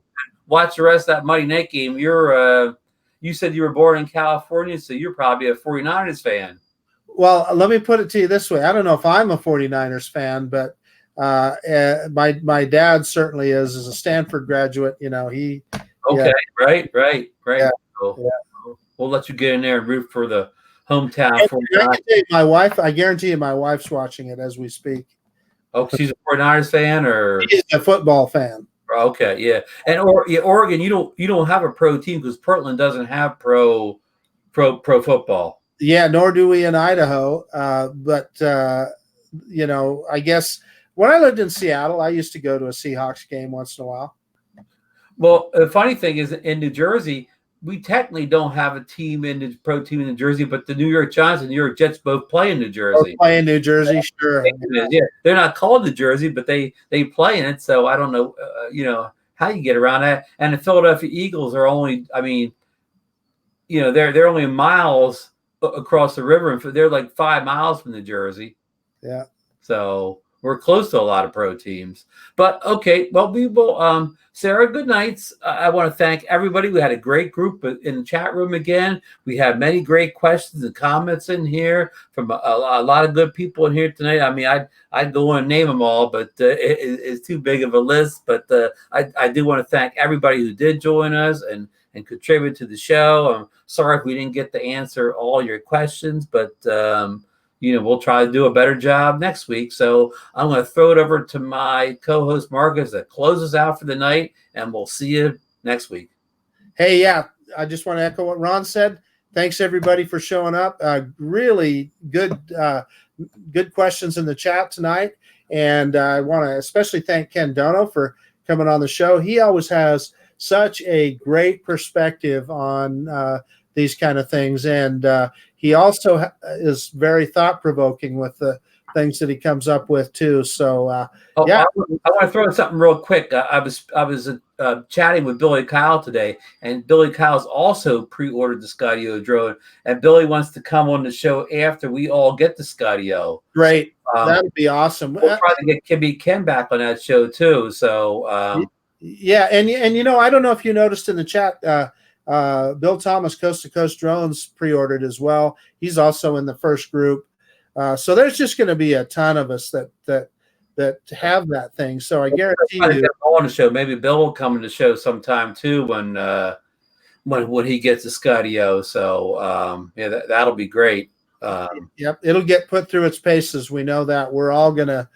Watch the rest of that Monday night game. You said you were born in California, so you're probably a 49ers fan. Well, let me put it to you this way. I don't know if I'm a 49ers fan, but my dad certainly is. As a Stanford graduate, he. Okay, yeah. Right. Yeah. So we'll let you get in there and root for the hometown. I guarantee you my wife's watching it as we speak. Oh, she's a 49ers fan, or she's a football fan. Okay, yeah. And Oregon, you don't have a pro team because Portland doesn't have pro football. Yeah, nor do we in Idaho. But I guess when I lived in Seattle, I used to go to a Seahawks game once in a while. Well, the funny thing is, in New Jersey, we technically don't have a team in the pro team in New Jersey, but the New York Giants and New York Jets both play in New Jersey. Both play in New Jersey, sure. Yeah, they're not called New Jersey, but they play in it. So I don't know, how you get around that. And the Philadelphia Eagles are only, they're only miles across the river, and they're like 5 miles from New Jersey. Yeah. So we're close to a lot of pro teams. But okay, well, we will. Sarah, good nights. I want to thank everybody. We had a great group in the chat room again. We had many great questions and comments in here from a lot of good people in here tonight. I mean, I'd go and name them all, but it's too big of a list. But I do want to thank everybody who did join us and contribute to the show. I'm sorry if we didn't get to answer all your questions, but we'll try to do a better job next week. So I'm going to throw it over to my co-host Marcus that closes out for the night, and we'll see you next week. Hey, yeah, I just want to echo what Ron said. Thanks everybody for showing up. Really good questions in the chat tonight, and I want to especially thank Ken Dono for coming on the show. He always has such a great perspective on these kind of things, and he also is very thought-provoking with the things that he comes up with too. So yeah, I want to throw in something real quick. I was chatting with Billy Kyle today, and Billy Kyle's also pre-ordered the Skydio drone, and Billy wants to come on the show after we all get the Skydio. Great, that would be awesome. We'll try to get Ken back on that show too. So yeah, and I don't know if you noticed in the chat. Bill Thomas, Coast to Coast Drones, pre-ordered as well. He's also in the first group. So there's just going to be a ton of us that that have that thing. So I guarantee Try to you, get Bill on the show. Maybe Bill will come on the show sometime too when he gets a Skydio. So yeah, that'll be great. yep, it'll get put through its paces. We know that. We're all gonna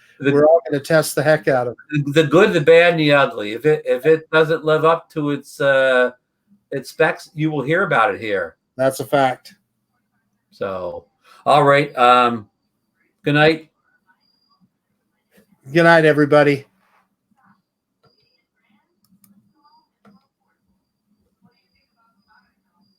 test the heck out of it. The good, the bad, and the ugly. If it doesn't live up to its specs, you will hear about it here. That's a fact. So, all right. Good night. Good night, everybody.